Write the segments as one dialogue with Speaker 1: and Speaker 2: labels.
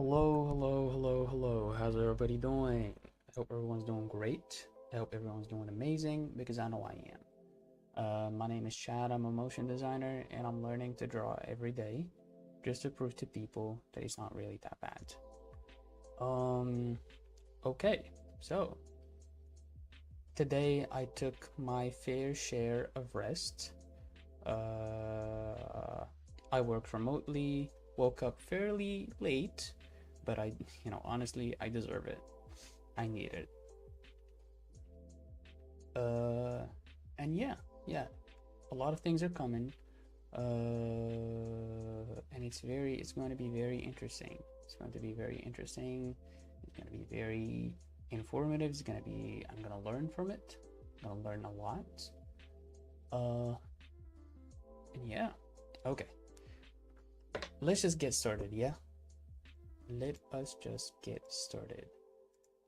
Speaker 1: Hello. How's everybody doing? I hope everyone's doing great. I hope everyone's doing amazing because I know I am. My name is Chad. I'm a motion designer and I'm learning to draw every day just to prove to people that it's not really that bad. Um, okay, so today I took my fair share of rest. I worked remotely, woke up fairly late, but honestly, I deserve it. I need it. Uh, and yeah, a lot of things are coming. And it's going to be very interesting. It's going to be very interesting. It's going to be very informative. I'm going to learn from it. I'm going to learn a lot. Uh, and yeah, okay. Let's just get started, yeah? Let us just get started.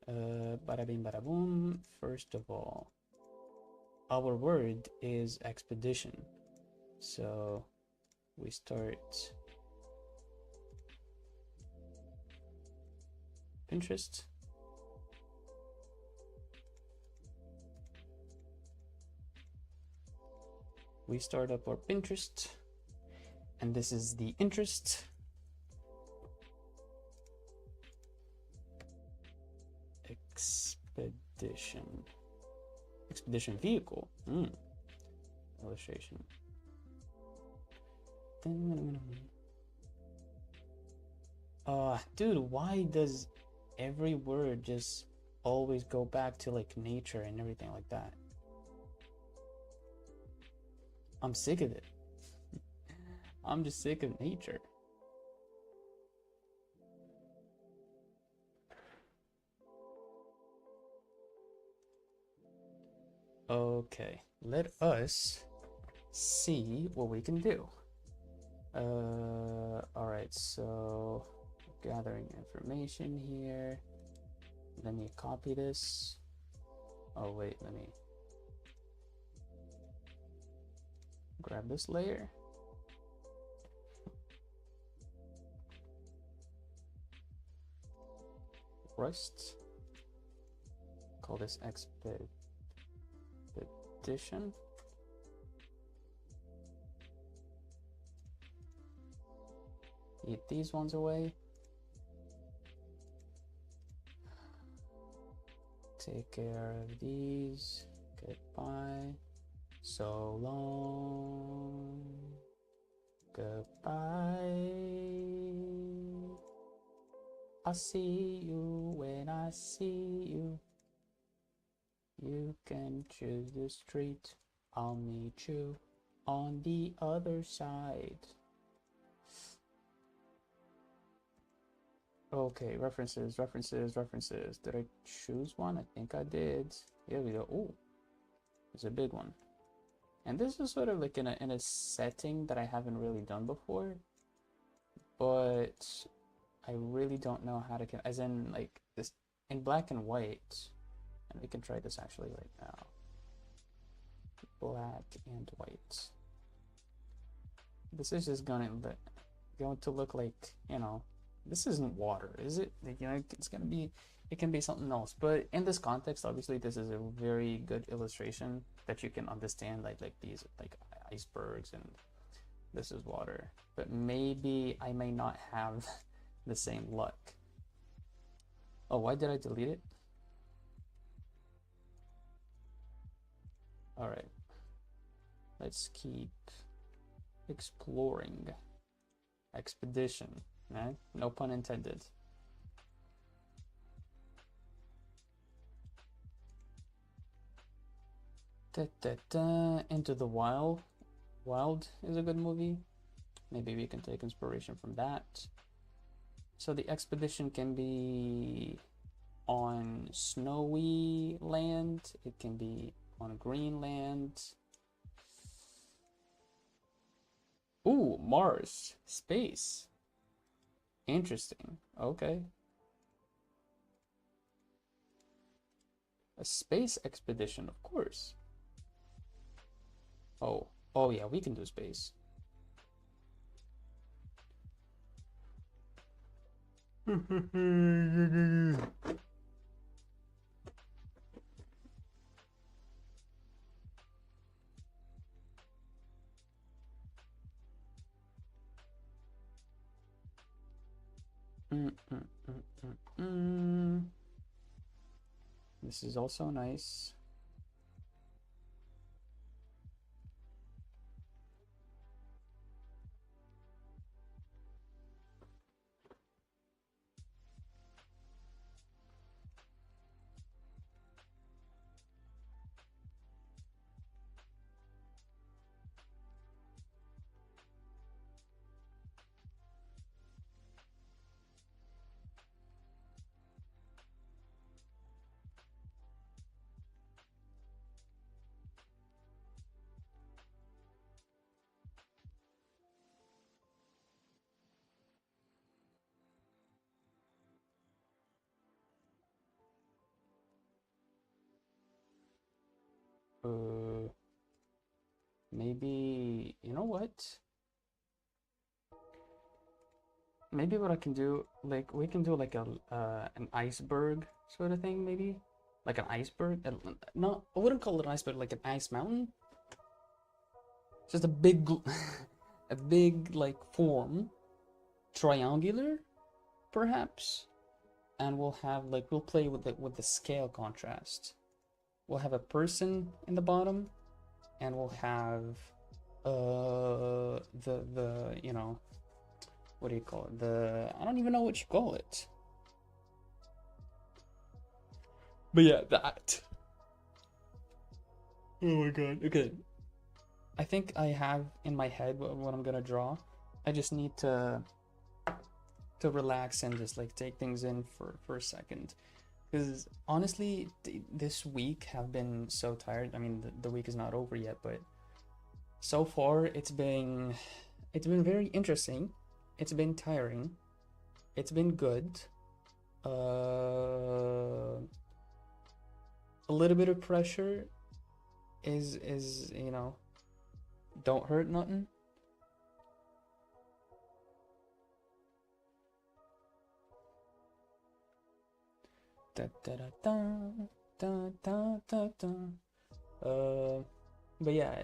Speaker 1: Bada bing, bada boom. First of all, our word is expedition. So we start Pinterest. We start up our Pinterest, and this is the interest. Expedition vehicle. Illustration. Dude, why does every word just always go back to like nature and everything like that? I'm sick of it. I'm just sick of nature. Okay, let us see what we can do. All right, so gathering information here. Let me copy this. Oh wait, let me grab this layer. Rust. Call this expedition. Eat these ones away. Take care of these. Goodbye. So long. Goodbye. I'll see you when I see you. You can choose the street. I'll meet you on the other side. Okay, references. Did I choose one? I think I did. Here we go. Oh, it's a big one. And this is sort of like in a setting that I haven't really done before, but I really don't know how to, as in like this in black and white. And we can try this actually right now. Black and white. This is just going to look like, this isn't water, is it? It's going to be, it can be something else. But in this context, obviously, this is a very good illustration that you can understand, like these like icebergs, and this is water. But maybe I may not have the same luck. Oh, why did I delete it? All right. Let's keep exploring. Expedition, right? No pun intended. Into the Wild. Wild is a good movie. Maybe we can take inspiration from that. So the expedition can be on snowy land. It can be on Greenland. Ooh, Mars, space. Interesting. Okay. A space expedition, of course. Oh yeah, we can do space. This is also nice. Maybe, you know what? Maybe what I can do, like, we can do like a an iceberg sort of thing, maybe? Like an iceberg? No, I wouldn't call it an iceberg, like an ice mountain. Just a big, a big, like, form, triangular, perhaps? And we'll have, like, we'll play with the scale contrast. We'll have a person in the bottom, and we'll have the you know, what do you call it, I don't even know what you call it, but yeah, that. Oh my god. Okay, I think I have in my head what I'm gonna draw. I just need to relax and just like take things in for a second, because honestly this week have been so tired. I mean, the week is not over yet, but so far it's been very interesting. It's been tiring. It's been good. A little bit of pressure is you know, don't hurt nothing. Da, da, da, da, da, da, da. But yeah,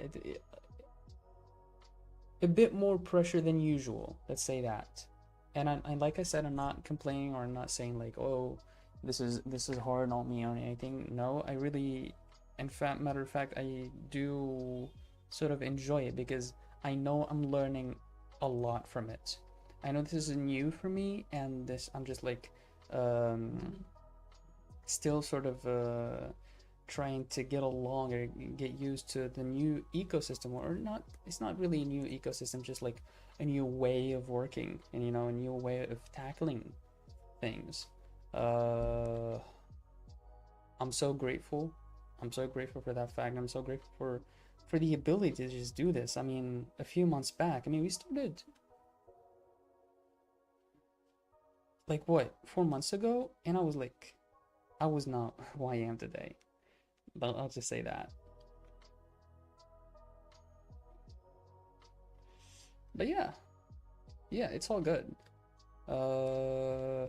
Speaker 1: a bit more pressure than usual. Let's say that. And like I said, I'm not complaining, or I'm not saying like, oh, this is hard on me or anything. No, I really, in fact, matter of fact, I do sort of enjoy it, because I know I'm learning a lot from it. I know this is new for me, and this I'm just like still sort of trying to get along or get used to the new ecosystem, or not. It's not really a new ecosystem, just like a new way of working, and you know, a new way of tackling things. I'm so grateful. I'm so grateful for that fact. I'm so grateful for the ability to just do this. I mean, a few months back, I mean, we started like what, 4 months ago, and I was not who I am today. But I'll just say that. But yeah, it's all good. A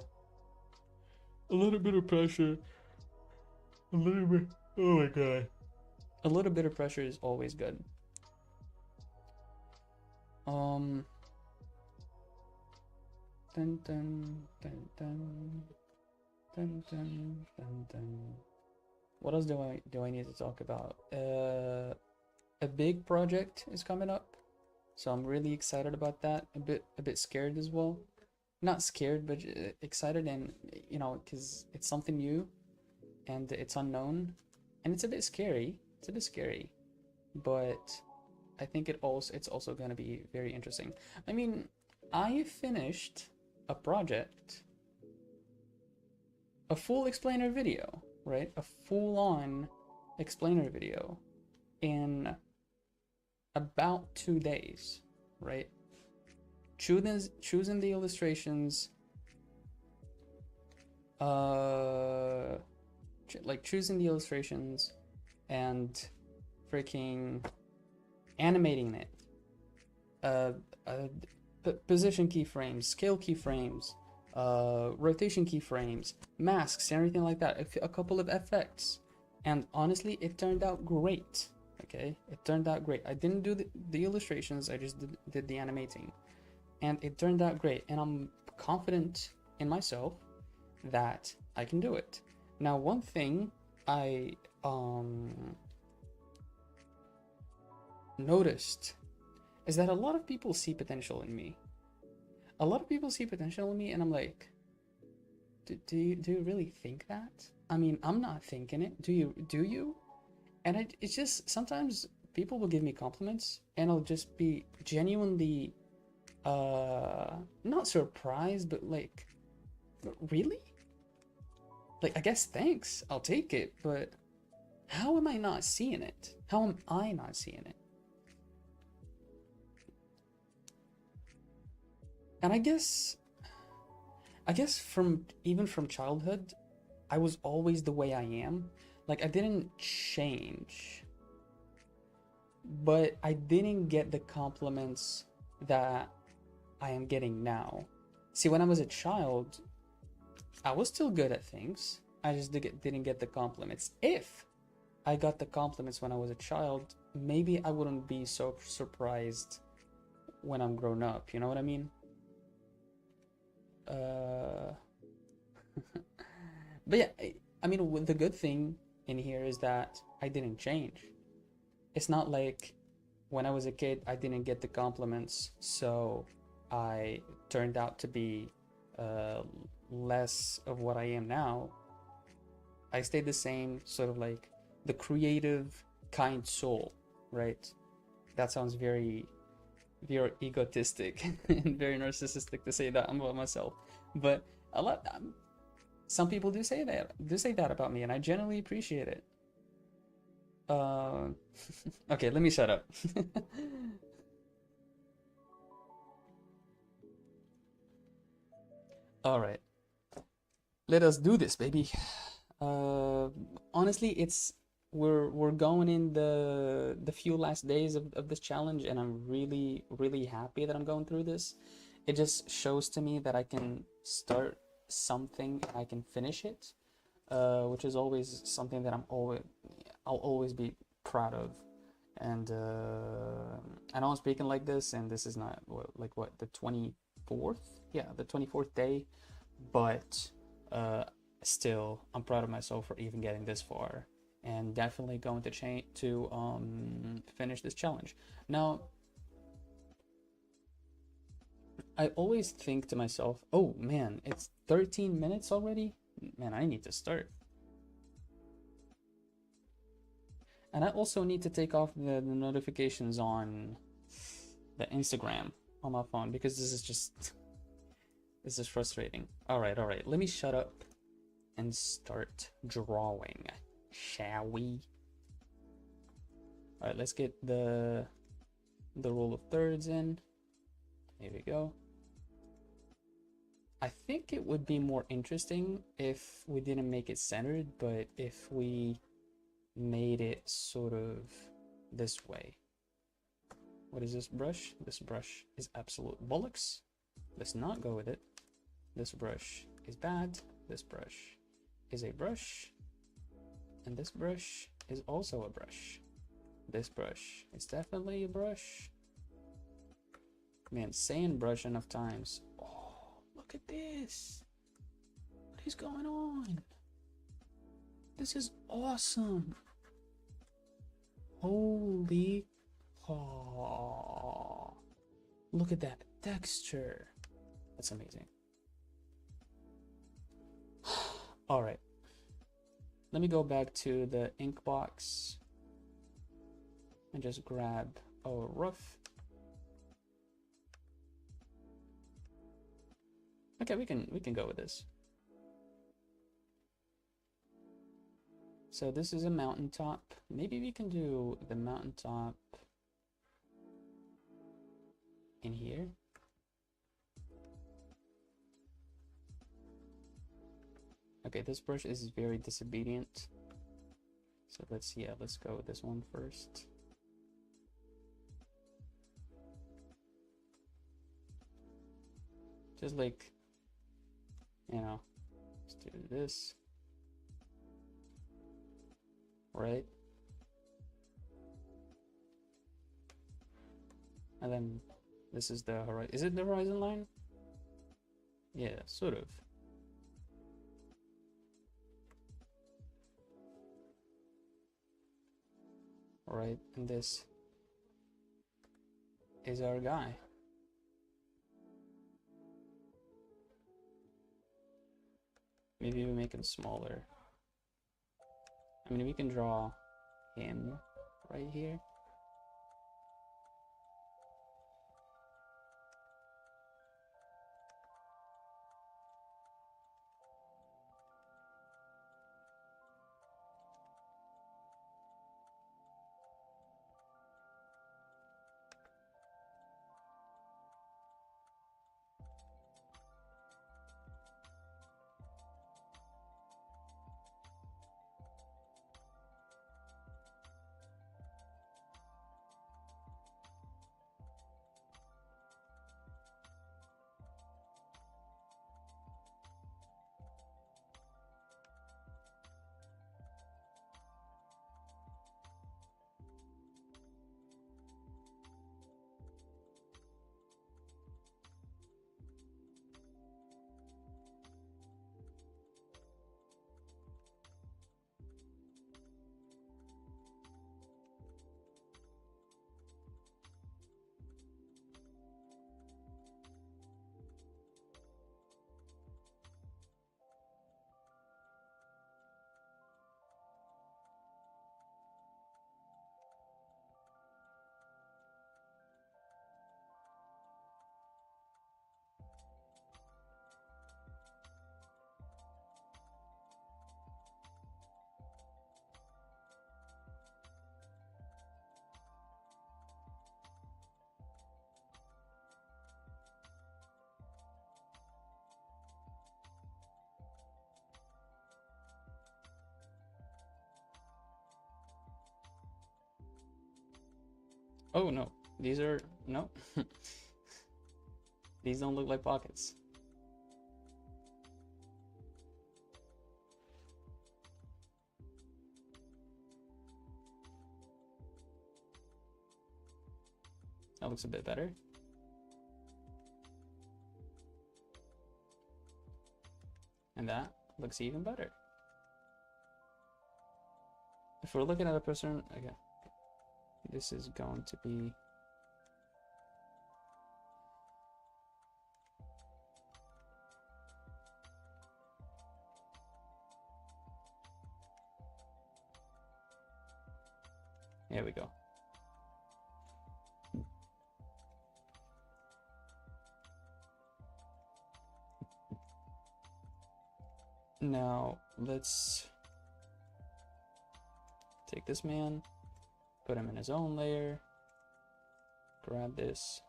Speaker 1: little bit of pressure. A little bit. Oh my god. A little bit of pressure is always good. Um. Dun dun dun dun dun dun dun dun. What else do I need to talk about? A big project is coming up, so I'm really excited about that. A bit scared as well. Not scared, but excited, and you know, because it's something new and it's unknown, and it's a bit scary. It's a bit scary, but I think it's also going to be very interesting. I mean, I finished a project, a full explainer video, right? A full-on explainer video in about 2 days, right? Choosing the illustrations, like choosing the illustrations and freaking animating it, position keyframes, scale keyframes, rotation keyframes, masks, and everything like that. A couple of effects, and honestly, it turned out great. Okay, it turned out great. I didn't do the illustrations. I just did the animating, and it turned out great. And I'm confident in myself that I can do it. Now, one thing I noticed is that a lot of people see potential in me. A lot of people see potential in me, and I'm like, do you really think that? I mean, I'm not thinking it. Do you? And it's just sometimes people will give me compliments, and I'll just be genuinely not surprised, but like, really? Like, I guess thanks, I'll take it, but how am I not seeing it? How am I not seeing it? And I guess from even from childhood, I was always the way I am. Like, I didn't change, but I didn't get the compliments that I am getting now. See, when I was a child, I was still good at things. I just didn't get the compliments. If I got the compliments when I was a child, maybe I wouldn't be so surprised when I'm grown up. You know what I mean? But yeah, I mean, the good thing in here is that I didn't change. It's not like when I was a kid, I didn't get the compliments, so I turned out to be less of what I am now. I stayed the same, sort of like the creative, kind soul, right? That sounds very, very egotistic and very narcissistic to say that about myself, but a lot. Some people do say that about me, and I genuinely appreciate it. Okay, let me shut up. All right, let us do this, baby. Honestly, we're going in the few last days of this challenge, and I'm really happy that I'm going through this. It just shows to me that I can start something and I can finish it, which is always something that I'll always be proud of. And I know I'm speaking like this, and this is not what, the 24th? Yeah, the 24th day, but still, I'm proud of myself for even getting this far, and definitely going to finish this challenge. Now, I always think to myself, oh man, it's 13 minutes already? Man, I need to start. And I also need to take off the notifications on the Instagram on my phone, because this is frustrating. All right, let me shut up and start drawing, shall we? All right, let's get the rule of thirds in. Here we go. I think it would be more interesting if we didn't make it centered, but if we made it sort of this way. What is this brush? This brush is absolute bollocks. Let's not go with it. This brush is bad. This brush is a brush. And this brush is also a brush. This brush is definitely a brush. Man, saying brush enough times. Oh, look at this. What is going on? This is awesome. Holy. Oh, look at that texture. That's amazing. All right. Let me go back to the ink box and just grab our rough. Okay, we can go with this. So this is a mountaintop. Maybe we can do the mountaintop in here. Okay, this brush is very disobedient. So let's go with this one first. Just like You know, let's do this, right? And then this is the horizon. Is it the horizon line? Yeah, sort of. Right, and this is our guy. Maybe we make him smaller. I mean, we can draw him right here. Oh no, these are, no. These don't look like pockets. That looks a bit better. And that looks even better. If we're looking at a person, okay, this is going to be, here we go. Now let's take this man, put him in his own layer, grab this,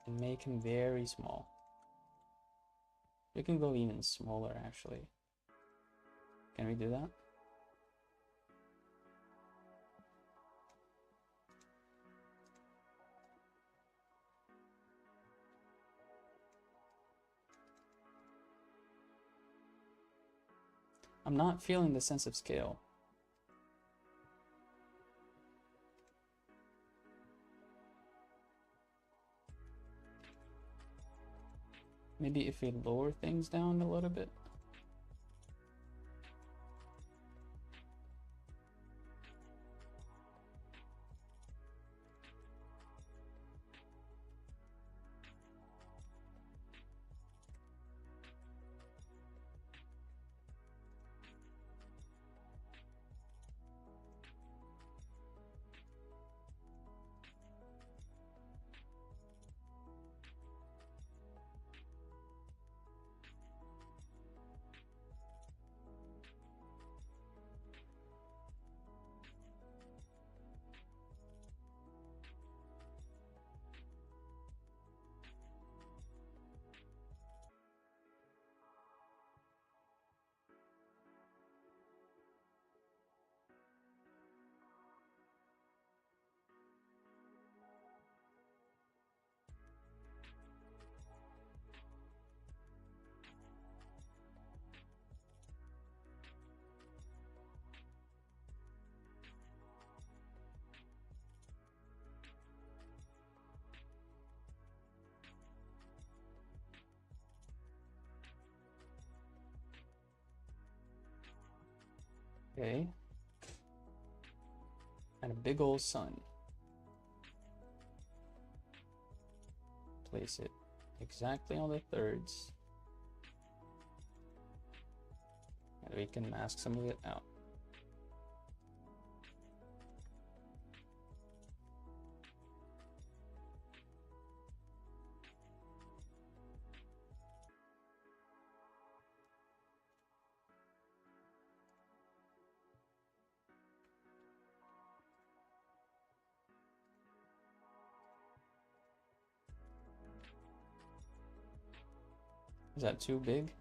Speaker 1: and make him very small. We can go even smaller actually. Can we do that? I'm not feeling the sense of scale. Maybe if we lower things down a little bit. Okay. And a big old sun. Place it exactly on the thirds. And we can mask some of it out. Is that too big?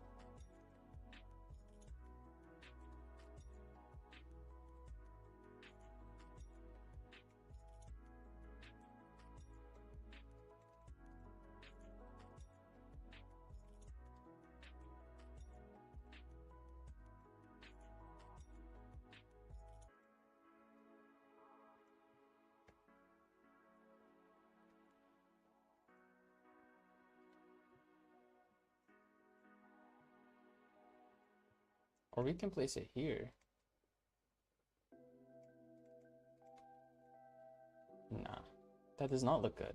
Speaker 1: Or we can place it here. Nah, that does not look good.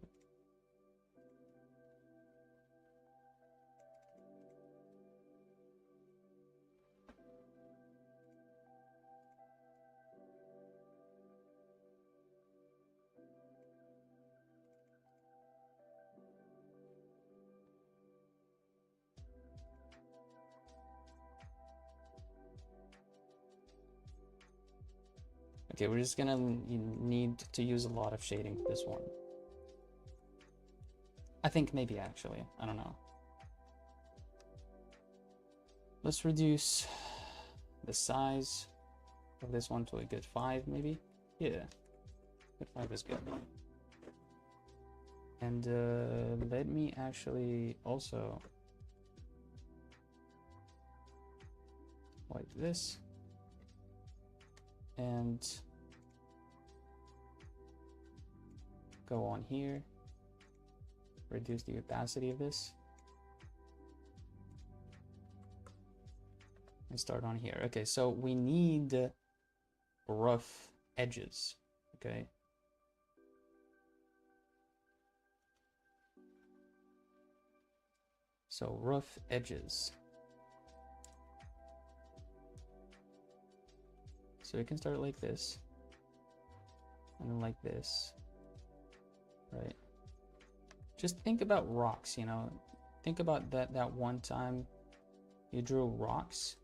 Speaker 1: Okay, we're just gonna need to use a lot of shading for this one. I think maybe actually, I don't know. Let's reduce the size of this one to a good 5 maybe. Yeah, good 5 is good. And let me actually also like this and go on here, reduce the opacity of this, and start on here. Okay, so we need rough edges, okay? So rough edges. So we can start like this, and then like this, right? Just think about rocks, you know? Think about that one time you drew rocks.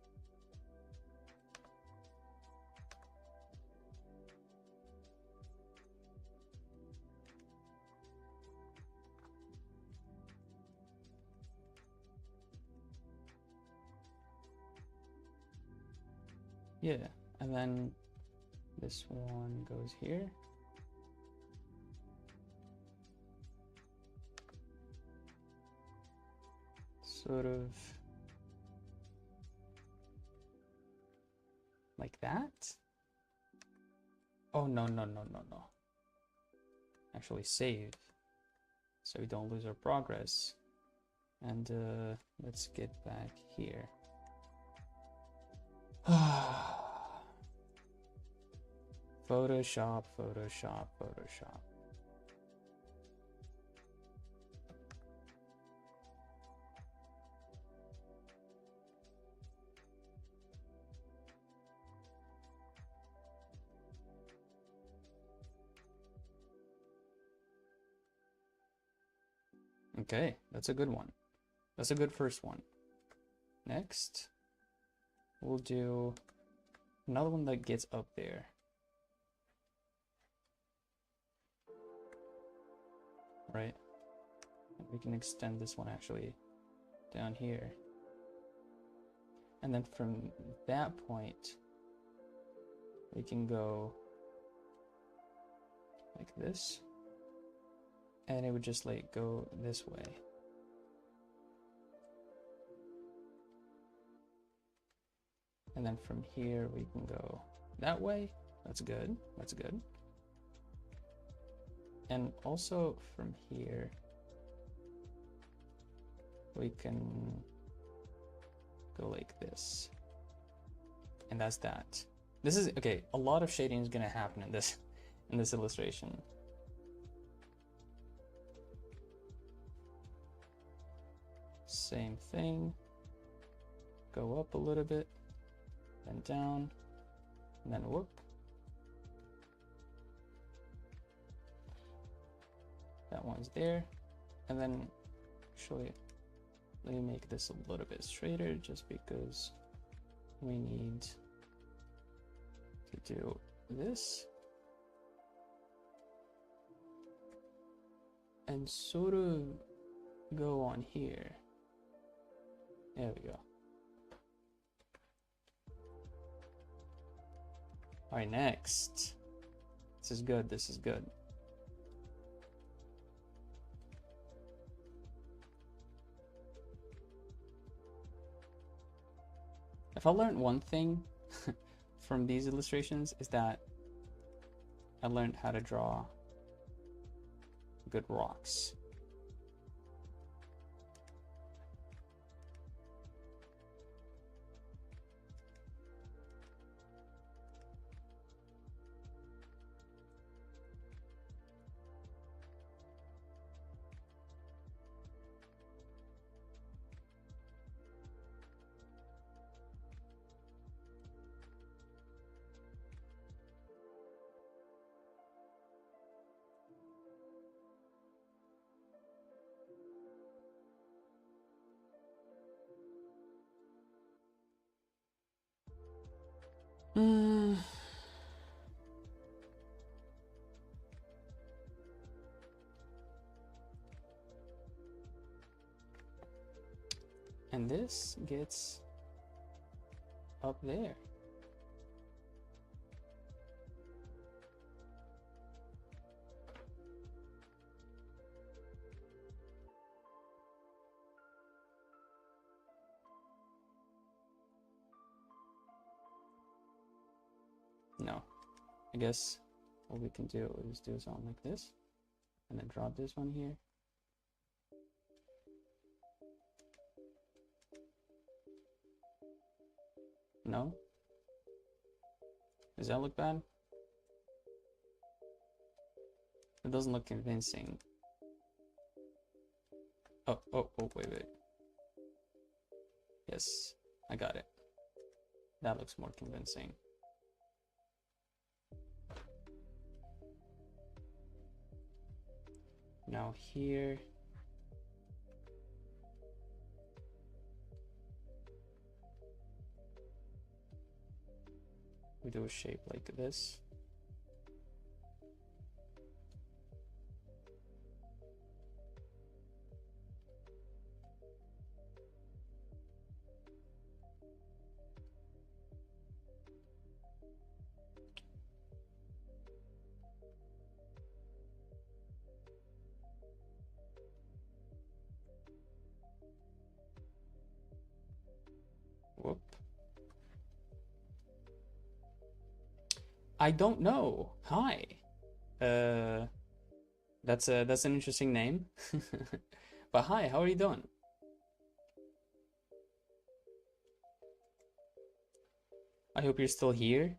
Speaker 1: Yeah, and then this one goes here. Sort of like that. Oh, no. Actually save so we don't lose our progress. And let's get back here. Photoshop. Okay, that's a good one. That's a good first one. Next, we'll do another one that gets up there. Right? And we can extend this one actually down here. And then from that point, we can go like this. And it would just like go this way. And then from here we can go that way. That's good. That's good. And also from here we can go like this. And that's that. This is okay. A lot of shading is gonna happen in this illustration. Same thing. Go up a little bit, then down, and then whoop. That one's there, and then actually, let me make this a little bit straighter, just because we need to do this. And sort of go on here. There we go. All right, next. This is good, this is good. If I learned one thing from these illustrations is that I learned how to draw good rocks. And this gets up there. No, I guess what we can do is do something like this, and then drop this one here. No? Does that look bad? It doesn't look convincing. Oh, wait. Yes, I got it. That looks more convincing. Now here, we do a shape like this. Whoop. I don't know. Hi. That's an interesting name. But hi, how are you doing? I hope you're still here,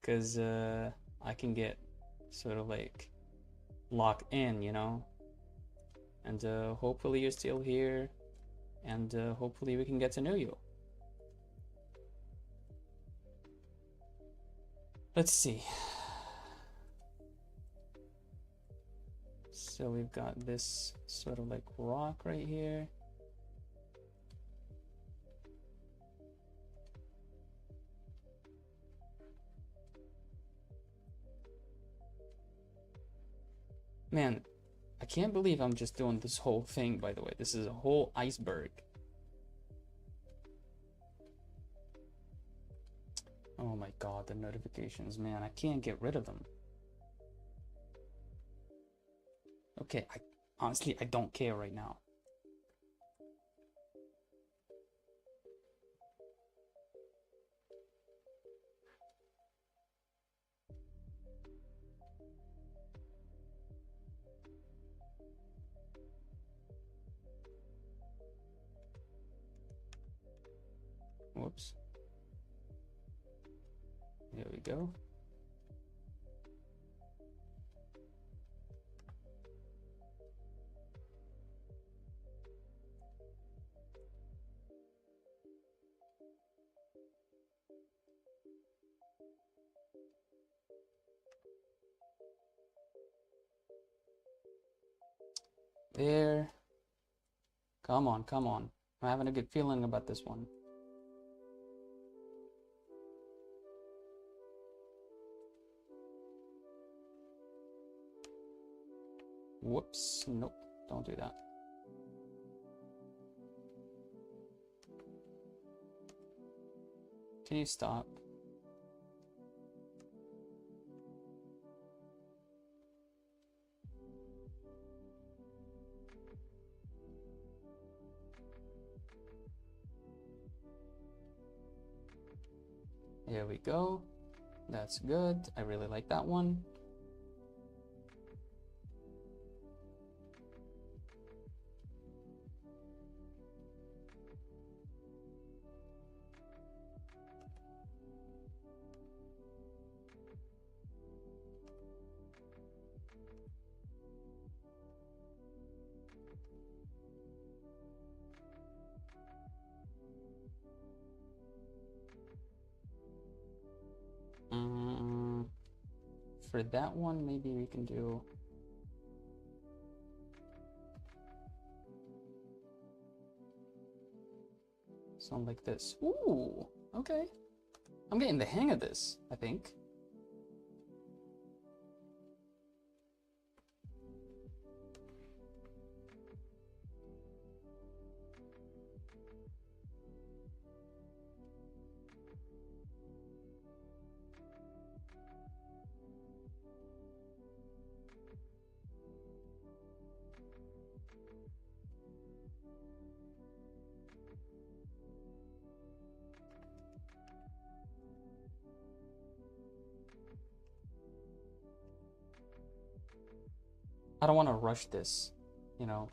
Speaker 1: because I can get sort of like locked in, you know? And hopefully you're still here, and hopefully we can get to know you. Let's see. So we've got this sort of like rock right here. Man, I can't believe I'm just doing this whole thing, by the way. This is a whole iceberg. Oh my god, the notifications, man. I can't get rid of them. Okay, honestly, I don't care right now. Whoops. There we go. There. Come on, come on. I'm having a good feeling about this one. Whoops. Nope. Don't do that. Can you stop? There we go. That's good. I really like that one. For that one, maybe we can do something like this. Ooh, okay. I'm getting the hang of this, I think. I don't want to rush this, you know.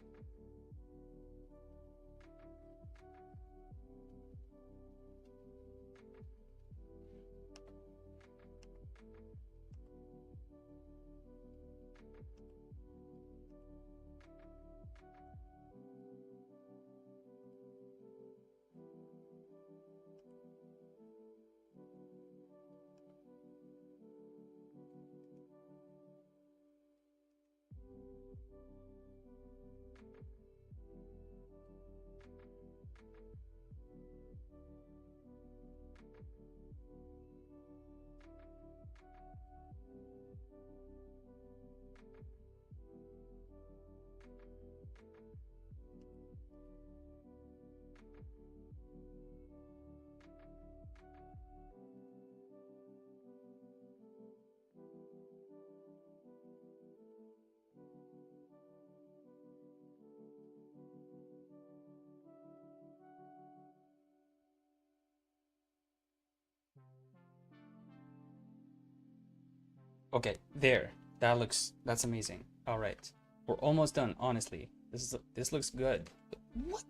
Speaker 1: Okay, there. That's amazing. All right. We're almost done, honestly. This looks good. What?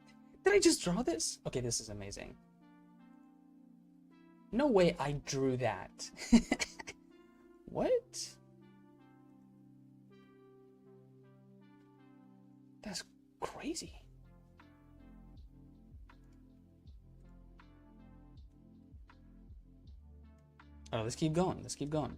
Speaker 1: Did I just draw this? Okay, this is amazing. No way I drew that. What? That's crazy. Oh, let's keep going. Let's keep going.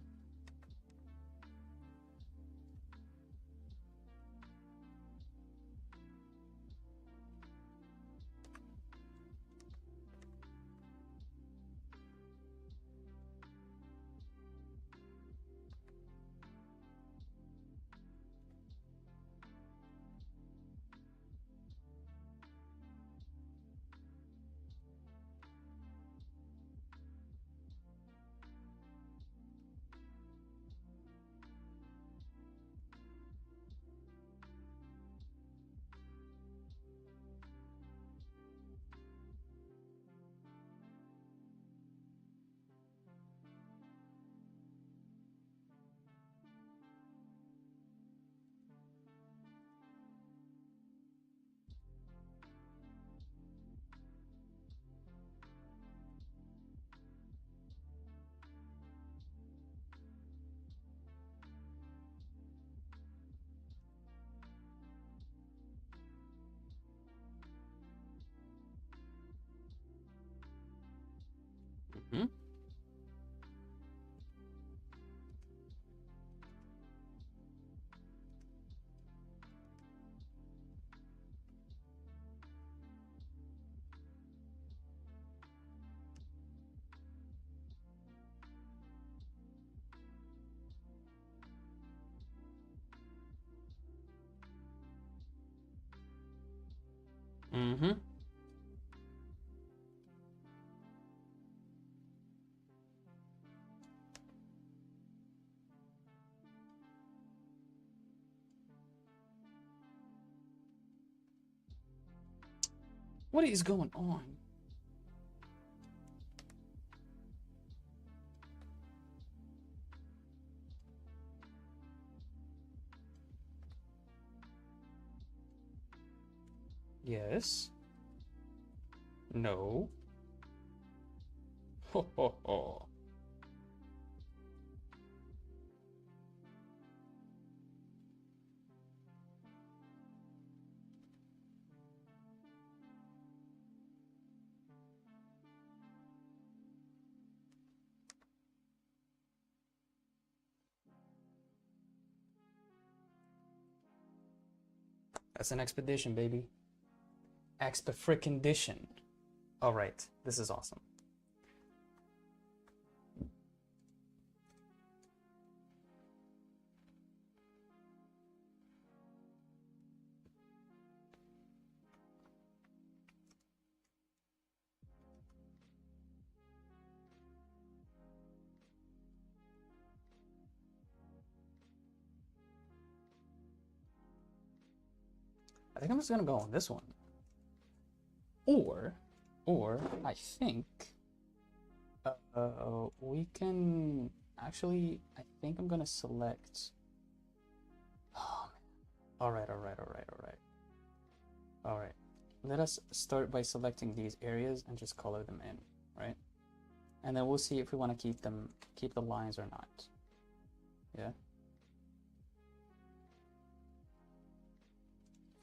Speaker 1: Hmm? Mm-hmm. What is going on? Yes. No. Ho ho ho. That's an expedition, baby. Expa-frickin-dition. All right, this is awesome. I think I'm just gonna go on this one. Or I think we can actually. I think I'm gonna select. Oh man. All right. All right. Let us start by selecting these areas and just color them in, right? And then we'll see if we want to keep the lines or not. Yeah.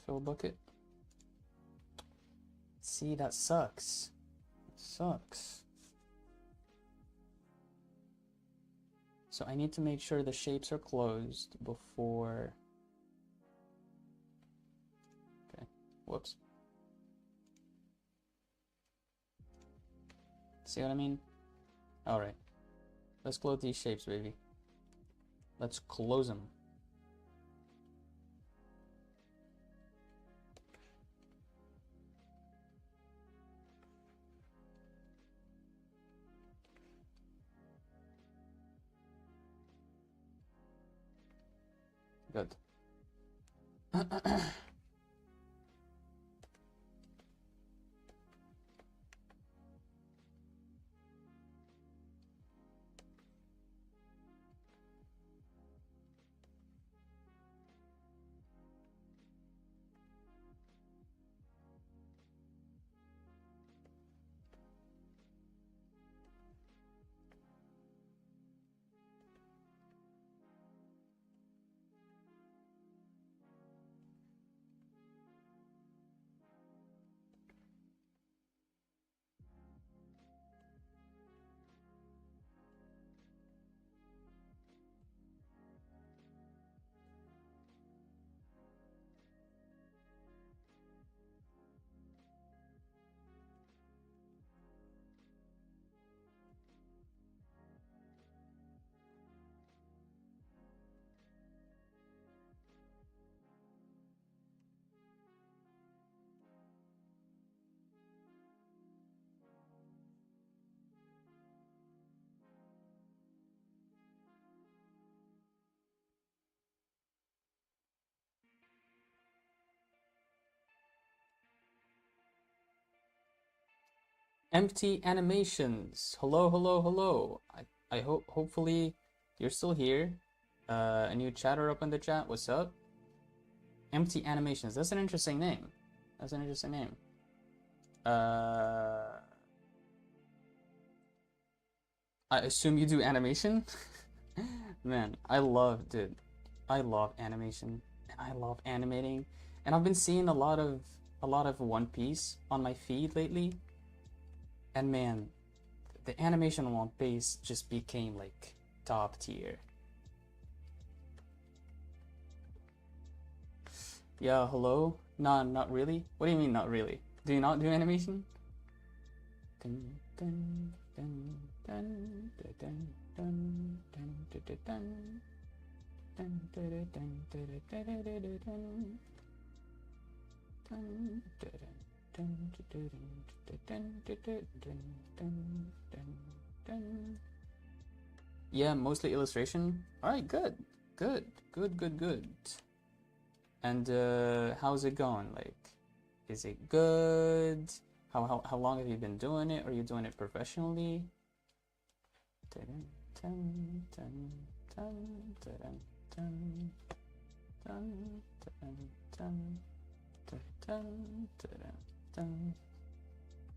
Speaker 1: Fill bucket. See, that sucks. It sucks. So I need to make sure the shapes are closed before. Okay. Whoops. See what I mean? All right. Let's close these shapes, baby. Let's close them. Good. Empty animations. Hello, hello, hello. I hope hopefully you're still here. A new chatter up in the chat. What's up? Empty animations. That's an interesting name. That's an interesting name. I assume you do animation? Man, dude, I love animation and I love animating. And I've been seeing a lot of One Piece on my feed lately. And man, the animation on One Piece just became like top tier. Yeah, hello? No, not really. What do you mean not really? Do you not do animation? Dun, dun, dun, dun, dun, dun, dun, dun, dun, dun. Yeah, mostly illustration. All right, good. And how's it going? Like, is it good? How long have you been doing it? Are you doing it professionally?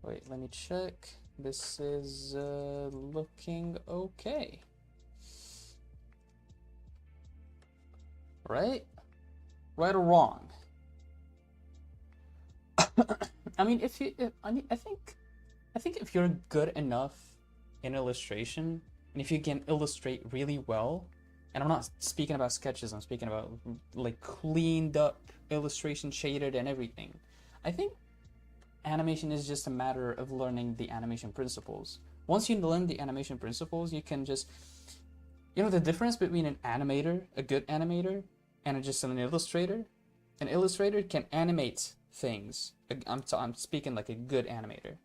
Speaker 1: Wait, let me check. This is looking okay. Right? Right or wrong? I mean, I think if you're good enough in illustration, and if you can illustrate really well, and I'm not speaking about sketches, I'm speaking about like cleaned up illustration, shaded and everything. I think animation is just a matter of learning the animation principles. Once you learn the animation principles, you can just, you know, the difference between an animator, a good animator, and just an illustrator. An illustrator can animate things. I'm speaking like a good animator.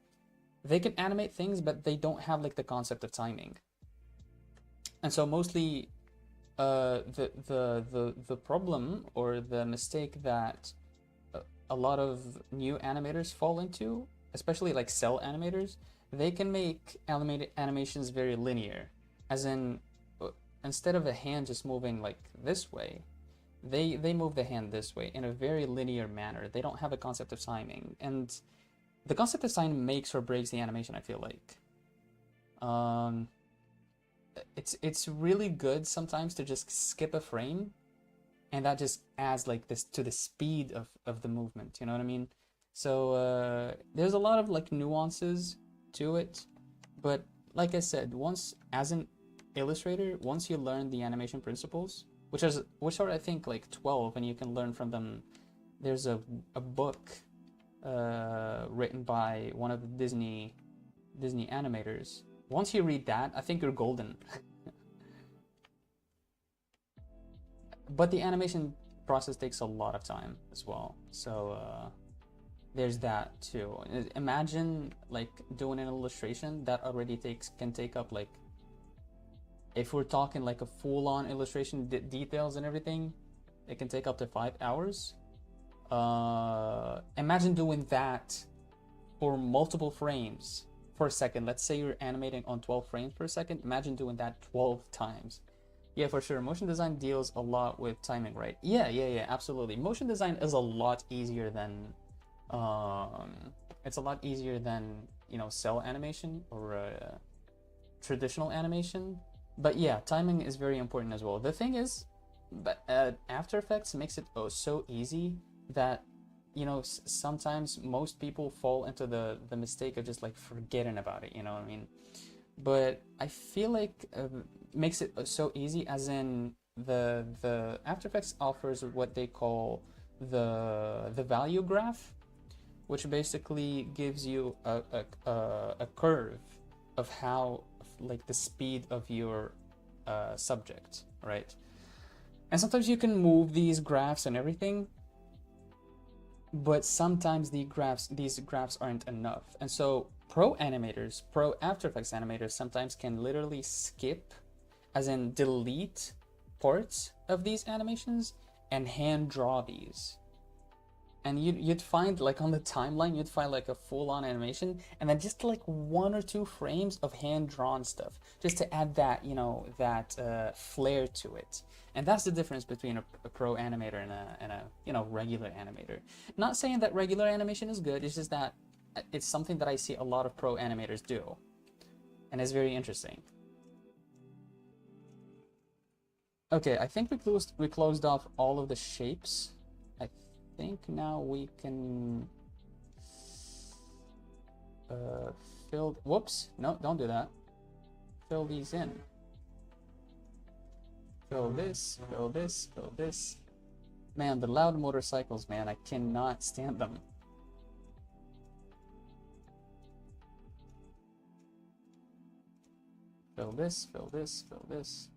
Speaker 1: They can animate things, but they don't have like the concept of timing. And so mostly the problem or the mistake that a lot of new animators fall into, especially like cell animators, they can make animations very linear, as in instead of a hand just moving like this way, they move the hand this way in a very linear manner. They don't have a concept of timing, and the concept of time makes or breaks the animation, I feel like. It's really good sometimes to just skip a frame, and that just adds like this to the speed of the movement, you know what I mean? So there's a lot of like nuances to it, but like I said, once as an illustrator, once you learn the animation principles, which are I think like 12, and you can learn from them. There's a book written by one of the Disney animators. Once you read that, I think you're golden. But the animation process takes a lot of time as well, so there's that too. Imagine like doing an illustration that already can take up like, if we're talking like a full-on illustration, details and everything, it can take up to 5 hours. Imagine doing that for multiple frames per second. Let's say you're animating on 12 frames per second. Imagine doing that 12 times. Yeah, for sure. Motion design deals a lot with timing, right? Yeah, absolutely. Motion design is a lot easier than, it's a lot easier than, you know, cell animation or traditional animation. But yeah, timing is very important as well. The thing is, but After Effects makes it so easy that, you know, sometimes most people fall into the mistake of just like forgetting about it, you know what I mean? But I feel like makes it so easy, as in the After Effects offers what they call the value graph, which basically gives you a curve of how, like, the speed of your subject, right? And sometimes you can move these graphs and everything, but sometimes these graphs aren't enough. And so pro After Effects animators sometimes can literally skip, as in delete parts of these animations and hand draw these. And you'd find, like, on the timeline, you'd find like a full-on animation and then just like 1 or 2 frames of hand-drawn stuff, just to add that, you know, that flair to it. And that's the difference between a pro animator and a you know, regular animator. Not saying that regular animation is good, it's just that it's something that I see a lot of pro animators do, and it's very interesting. Okay, I think we closed off all of the shapes. I think now we can fill. Whoops! No, don't do that. Fill these in. Fill this. Fill this. Fill this. Man, the loud motorcycles, man, I cannot stand them. Fill this. Fill this. Fill this.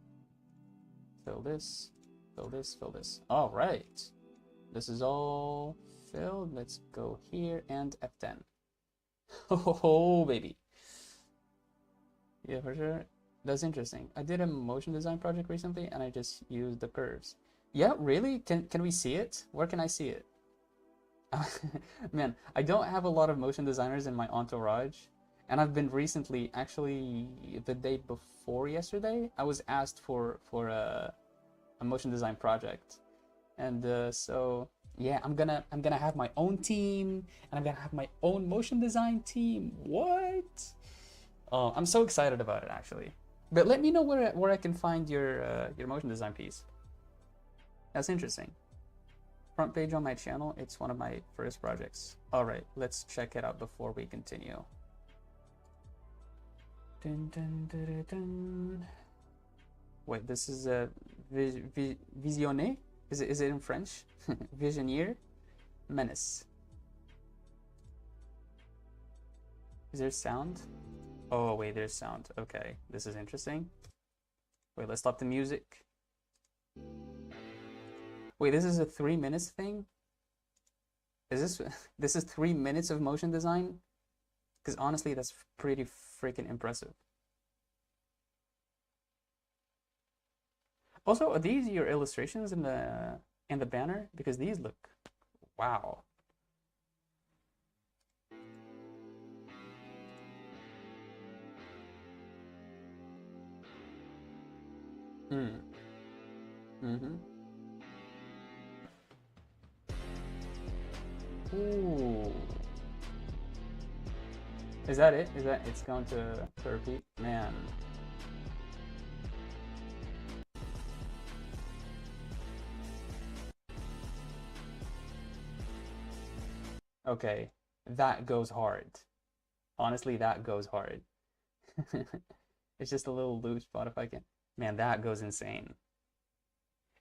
Speaker 1: Fill this. Fill this. Fill this. All right. This is all filled. Let's go here and F10. Oh, baby. Yeah, for sure. That's interesting. I did a motion design project recently and I just used the curves. Yeah, really? Can we see it? Where can I see it? Man, I don't have a lot of motion designers in my entourage. And I've been recently, actually the day before yesterday, I was asked for a motion design project. And so yeah, I'm gonna have my own team and I'm gonna have my own motion design team. What? Oh, I'm so excited about it actually. But let me know where I can find your motion design piece. That's interesting. Front page on my channel, it's one of my first projects. All right, let's check it out before we continue. Dun, dun, dun, dun, dun. Wait, this is a visionné? Is it in French? Visionnaire? Menace. Is there sound? Oh wait, there's sound. Okay, this is interesting. Wait, let's stop the music. Wait, this is a 3 minutes thing? Is this is 3 minutes of motion design? Because honestly, that's pretty freaking impressive. Also, are these your illustrations in the banner? Because these look, wow. Hmm. Mm-hmm. Ooh. Is that it? Is that it's going to repeat? Man. Okay, that goes hard. Honestly, that goes hard. It's just a little loose spot if I can. Man, that goes insane.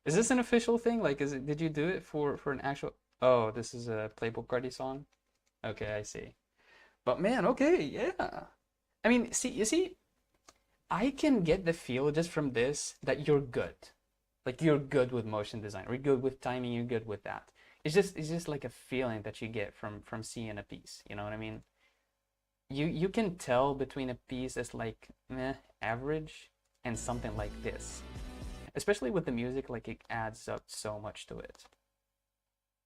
Speaker 1: Is this an official thing? Like, did you do it for an actual? Oh, this is a Playboy Cardi song. Okay, I see. But man, okay, yeah. I mean, see, you see, I can get the feel just from this that you're good. Like you're good with motion design, or you're good with timing, you're good with that. It's just like a feeling that you get from seeing a piece. You know what I mean? You can tell between a piece that's like meh, average and something like this. Especially with the music, like it adds up so much to it.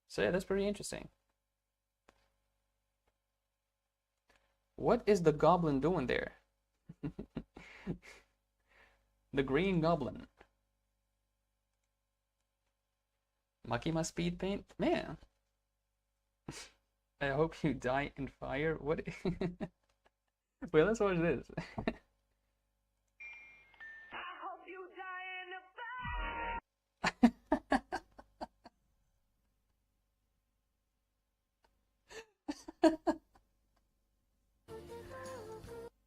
Speaker 1: So yeah, that's pretty interesting. What is the goblin doing there? The green goblin. Makima speed paint? Man. I hope you die in fire. What? Wait, let's watch this.
Speaker 2: I hope you die in the fire.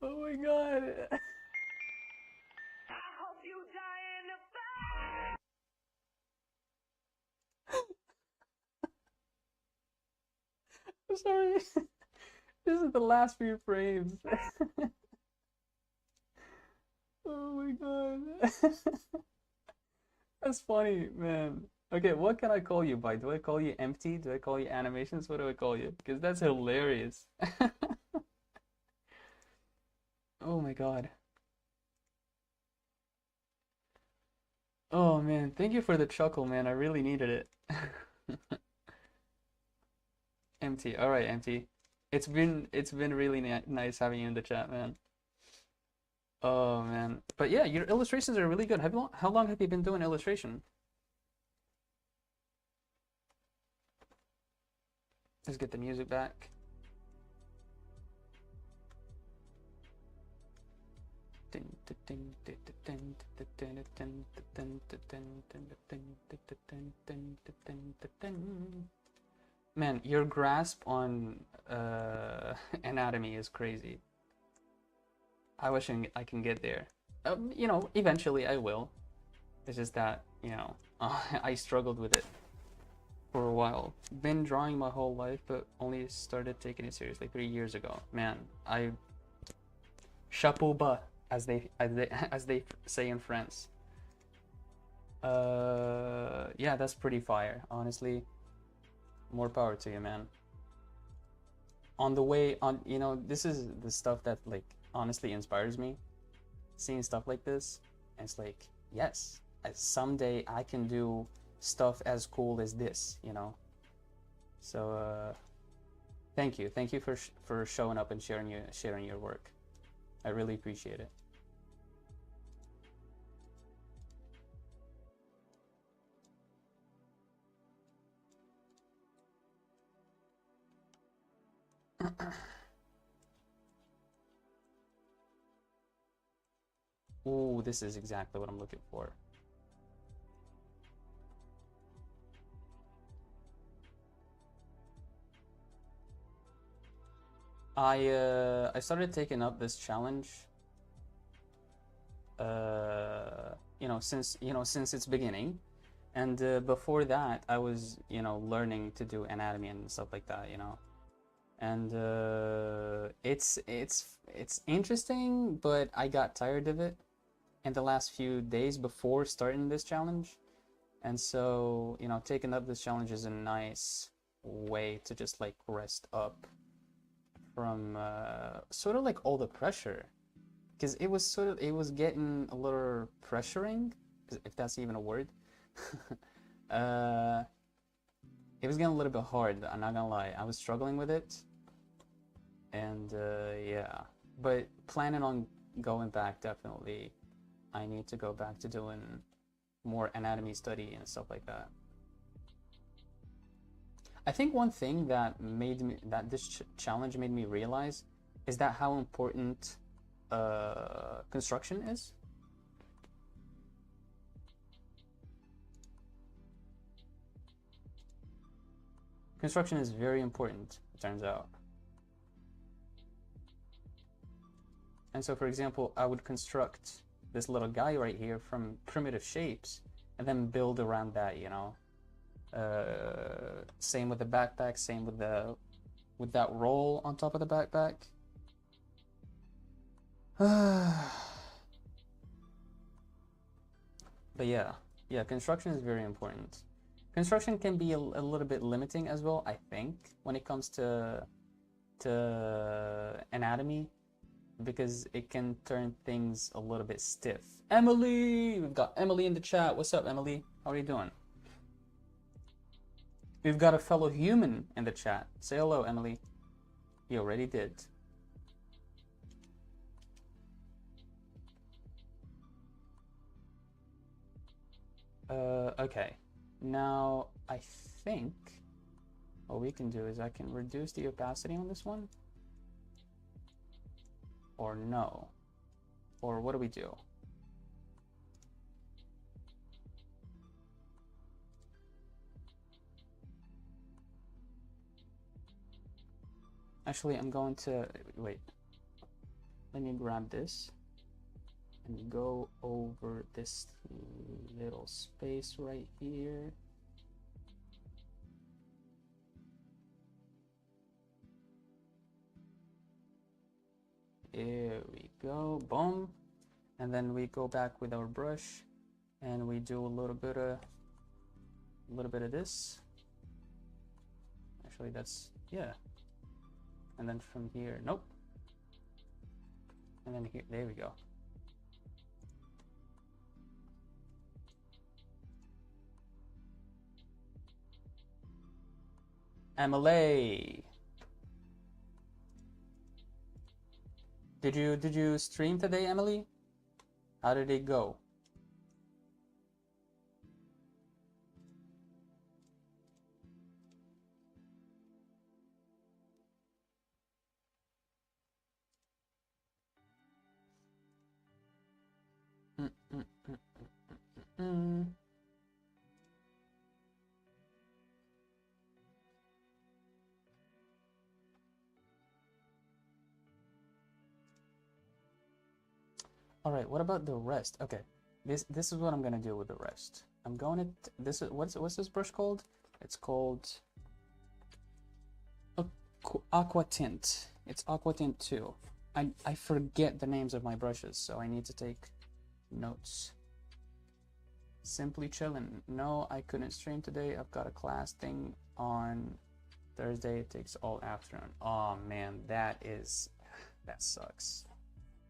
Speaker 1: Oh my god.
Speaker 2: I hope you die in the fire.
Speaker 1: I'm sorry. This is the last few frames. Oh my god. That's funny, man. Okay, what can I call you by? Do I call you empty? Do I call you animations? What do I call you? Because that's hilarious. Oh my god. Oh man, thank you for the chuckle, man. I really needed it. Empty. All right, empty. It's been really nice having you in the chat, man. Oh man. But yeah, your illustrations are really good. How long have you been doing illustration? Let's get the music back. Man, your grasp on anatomy is crazy. I wish I can get there. You know, eventually I will. It's just that, you know, I struggled with it for a while. Been drawing my whole life, but only started taking it seriously 3 years ago. Man, I chapeau bas, as they say in France. Yeah, that's pretty fire, honestly. More power to you, man. On the way on, you know, this is the stuff that like honestly inspires me. Seeing stuff like this, and it's like, yes, someday I can do stuff as cool as this, you know. So thank you for showing up and sharing your work. I really appreciate it. Ooh, this is exactly what I'm looking for. I started taking up this challenge since its beginning, and before that I was, you know, learning to do anatomy and stuff like that, you know. And it's interesting, but I got tired of it in the last few days before starting this challenge. And so, you know, taking up this challenge is a nice way to just like rest up from sort of like all the pressure, because it was getting a little pressuring, if that's even a word. uh, it was getting a little bit hard. I'm not gonna lie, I was struggling with it, and yeah. But planning on going back, definitely. I need to go back to doing more anatomy study and stuff like that. I think one thing that this challenge made me realize is that how important construction is. Construction is very important, it turns out. And so, for example, I would construct this little guy right here from primitive shapes and then build around that, you know. Same with the backpack, same with that roll on top of the backpack. But yeah, construction is very important. Construction can be a little bit limiting as well, I think, when it comes to anatomy, because it can turn things a little bit stiff. Emily! We've got Emily in the chat. What's up, Emily? How are you doing? We've got a fellow human in the chat. Say hello, Emily. You already did. Okay. Now, I think what we can do is I can reduce the opacity on this one. Or no. Or what do we do? Actually, I'm going to, wait. Let me grab this and go over this little space right here. Here we go, boom. And then we go back with our brush and we do a little bit of this. Actually, that's, yeah. And then from here, nope. And then here, there we go. Emily, did you stream today, Emily? How did it go? Mm, mm, mm, mm, mm. All right, what about the rest? Okay, this is what I'm gonna do with the rest. I'm going to this is what's this brush called? It's called Aqua Tint. It's Aqua Tint 2. I forget the names of my brushes, so I need to take notes. Simply chilling. No, I couldn't stream today. I've got a class thing on Thursday. It takes all afternoon. Oh man, that sucks.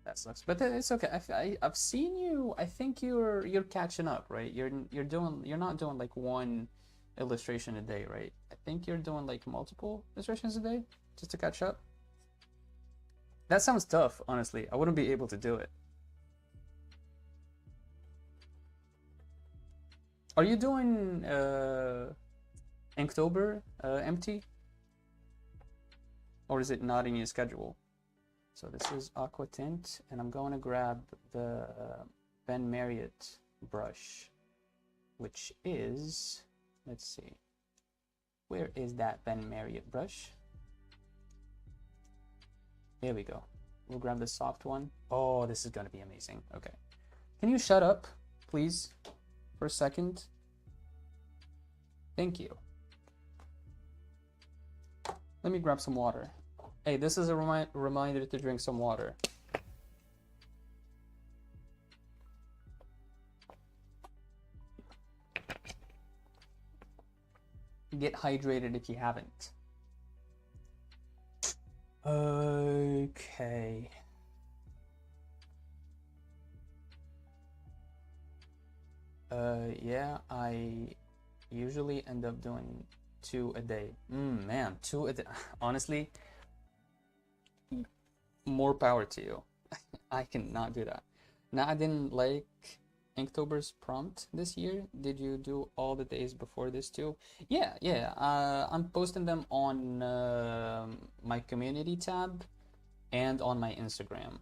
Speaker 1: That sucks. But it's okay. I've seen you. I think you're catching up, right? You're not doing like one illustration a day, right? I think you're doing like multiple illustrations a day just to catch up. That sounds tough, honestly. I wouldn't be able to do it. Are you doing Inktober empty? Or is it not in your schedule? So this is Aqua Tint, and I'm going to grab the Ben Marriott brush, which is, let's see, where is that Ben Marriott brush? There we go. We'll grab the soft one. Oh, this is going to be amazing. Okay. Can you shut up, please, for a second? Thank you. Let me grab some water. Hey, this is a reminder to drink some water. Get hydrated if you haven't. Okay. Yeah, I usually end up doing 2 a day. Man, 2 a day. Honestly, more power to you. I cannot do that. Now, I didn't like Inktober's prompt this year. Did you do all the days before this too? Yeah. I'm posting them on my community tab and on my Instagram.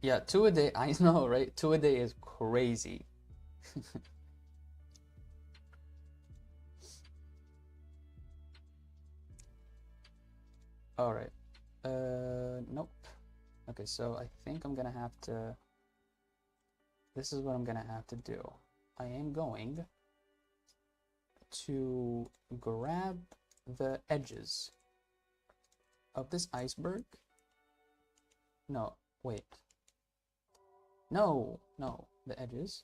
Speaker 1: Yeah, 2 a day. I know, right? 2 a day is crazy. All right. Nope. Okay, so I think I'm gonna have to. This is what I'm gonna have to do. I am going to grab the edges of this iceberg. No, wait. No, the edges.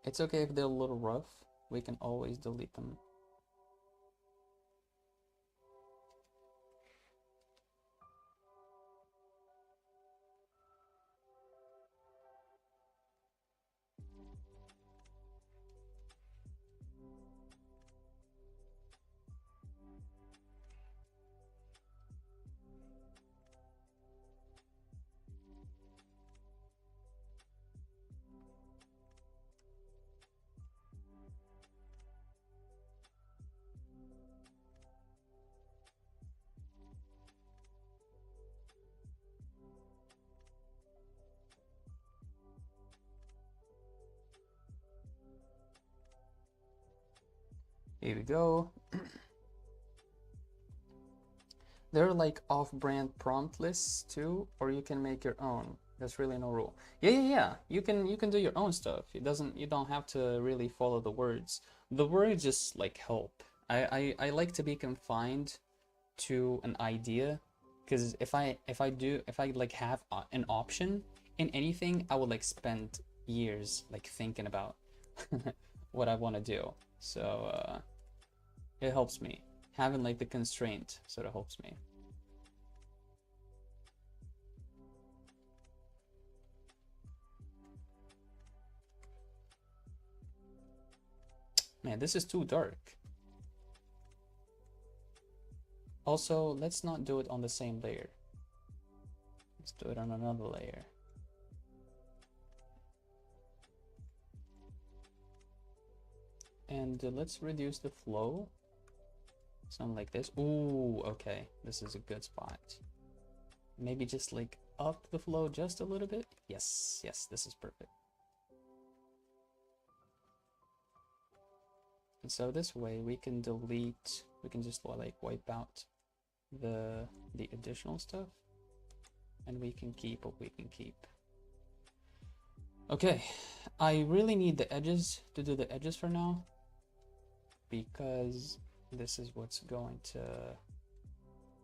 Speaker 1: It's okay if they're a little rough. We can always delete them. Here we go. There are like off-brand prompt lists too, or you can make your own. There's really no rule. Yeah. You can do your own stuff. You don't have to really follow the words. The words just like help. I like to be confined to an idea, because if I like have an option in anything, I would like spend years like thinking about what I want to do. So it helps me. Having like the constraint sort of helps me. Man, this is too dark. Also, let's not do it on the same layer. Let's do it on another layer. And let's reduce the flow. Something like this. Ooh, okay. This is a good spot. Maybe just like up the flow just a little bit. Yes, this is perfect. And so this way we can delete, we can just like wipe out the additional stuff, and we can keep what we can keep. Okay, I really need the edges to do the edges for now, because this is what's going to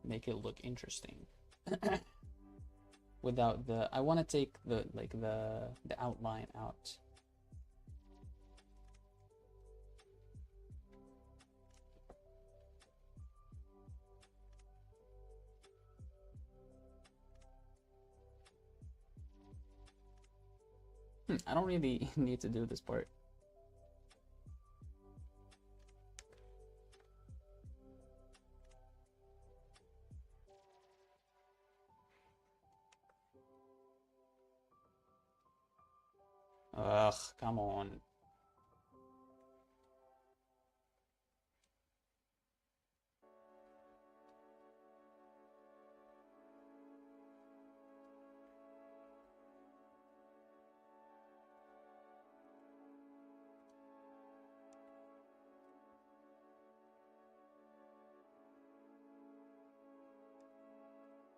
Speaker 1: make it look interesting. Without the, I want to take the the outline out. I don't really need to do this part. Ugh, come on.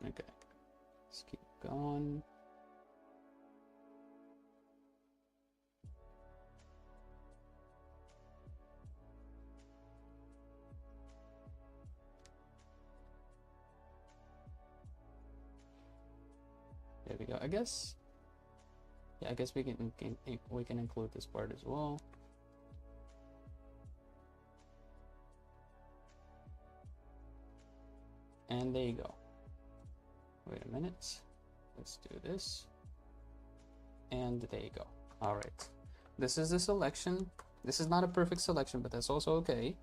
Speaker 1: Okay, let's keep going. There we go. I guess, yeah, I guess we can include this part as well. And there you go. Wait a minute. Let's do this. And there you go. All right. This is the selection. This is not a perfect selection, but that's also okay.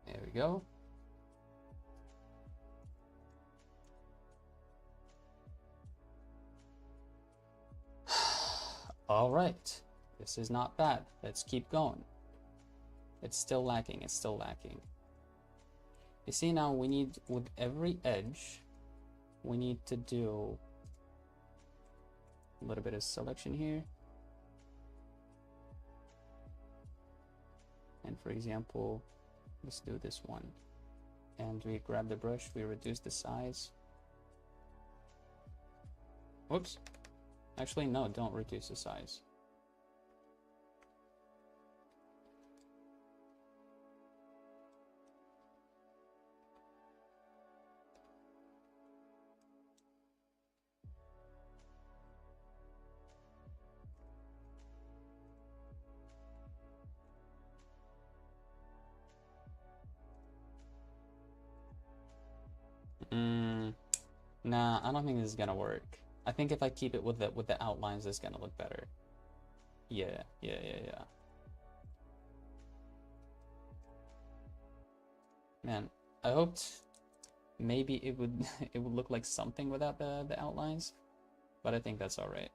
Speaker 1: There we go. All right. This is not bad. Let's keep going. It's still lacking. It's still lacking. You see, now we need, with every edge, we need to do a little bit of selection here. And for example, let's do this one. And we grab the brush, we reduce the size. Whoops. Actually, no, don't reduce the size. Nah, I don't think this is gonna work. I think if I keep it with the outlines, it's gonna look better. Yeah. Man, I hoped maybe it would it would look like something without the outlines, but I think that's all right.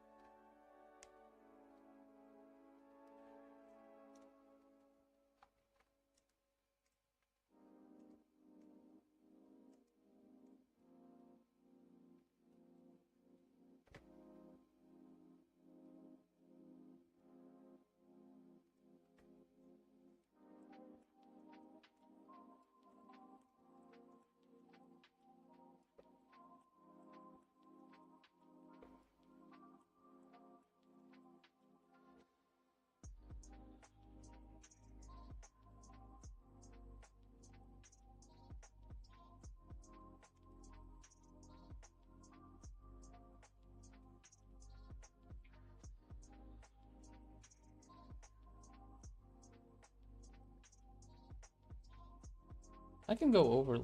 Speaker 1: I can go over a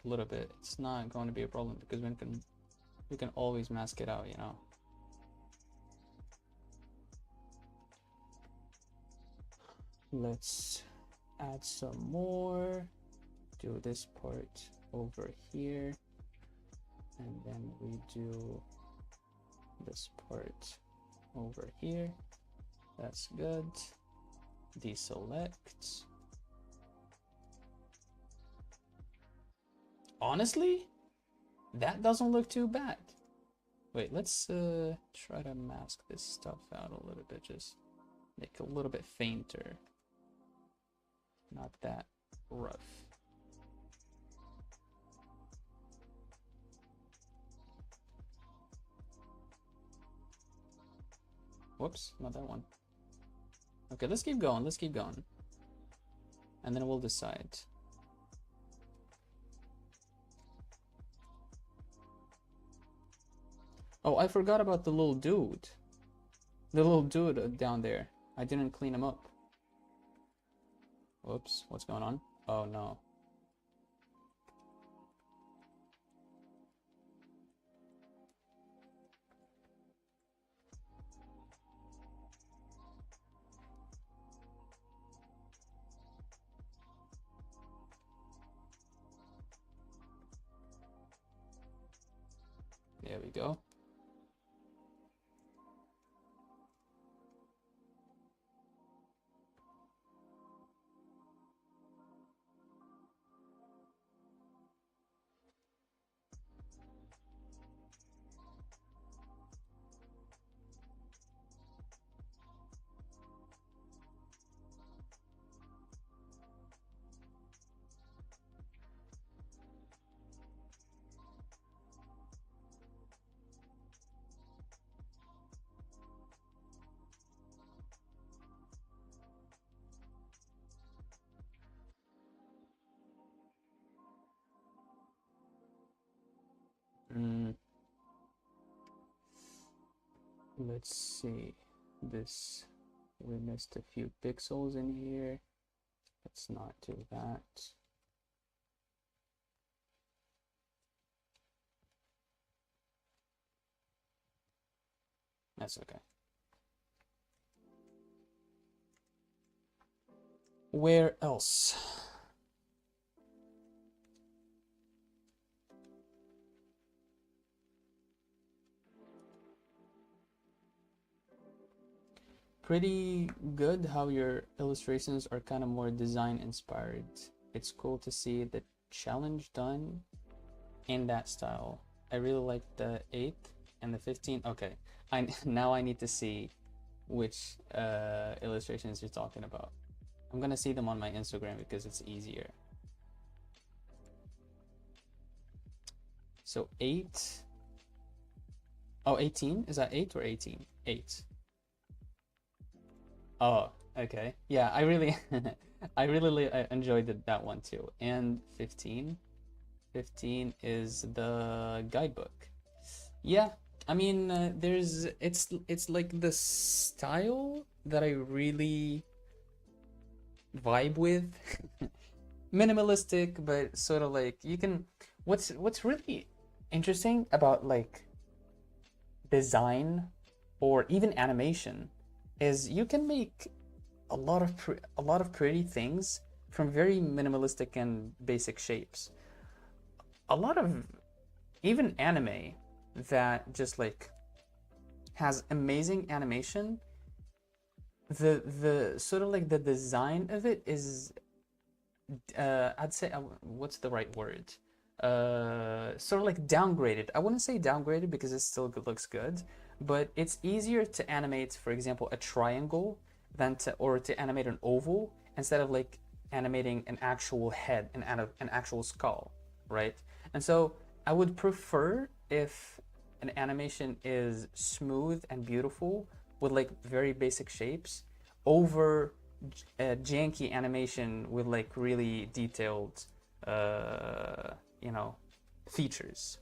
Speaker 1: little bit. It's not going to be a problem because we can always mask it out, you know. Let's add some more. Do this part over here, and then we do this part over here. That's good. Deselect. Honestly, that doesn't look too bad. Wait, let's try to mask this stuff out a little bit, just make it a little bit fainter. Not that rough. Whoops, not that one. Okay, let's keep going, let's keep going. And then we'll decide. Oh, I forgot about the little dude. The little dude down there. I didn't clean him up. Whoops, what's going on? Oh no. There we go. Let's see. This, we missed a few pixels in here. Let's not do that. That's okay. Where else? Pretty good how your illustrations are kind of more design inspired. It's cool to see the challenge done in that style. I really like the 8th and the 15th. Okay, now I need to see which illustrations you're talking about. I'm gonna see them on my Instagram because it's easier. So 8. Oh, 18? Is that 8 or 18? 8. Oh, okay. Yeah, I really I really enjoyed that one too. And 15. 15 is the guidebook. Yeah, I mean, it's like the style that I really vibe with. Minimalistic, but sort of like you can. What's really interesting about like design or even animation is you can make a lot of pretty things from very minimalistic and basic shapes. A lot of even anime that just like has amazing animation, the sort of like the design of it is I'd say what's the right word, sort of like downgraded. I wouldn't say downgraded because it still looks good, but it's easier to animate, for example, a triangle than to animate an oval instead of like animating an actual head and an actual skull, right? And so I would prefer if an animation is smooth and beautiful with like very basic shapes over a janky animation with like really detailed, you know, features.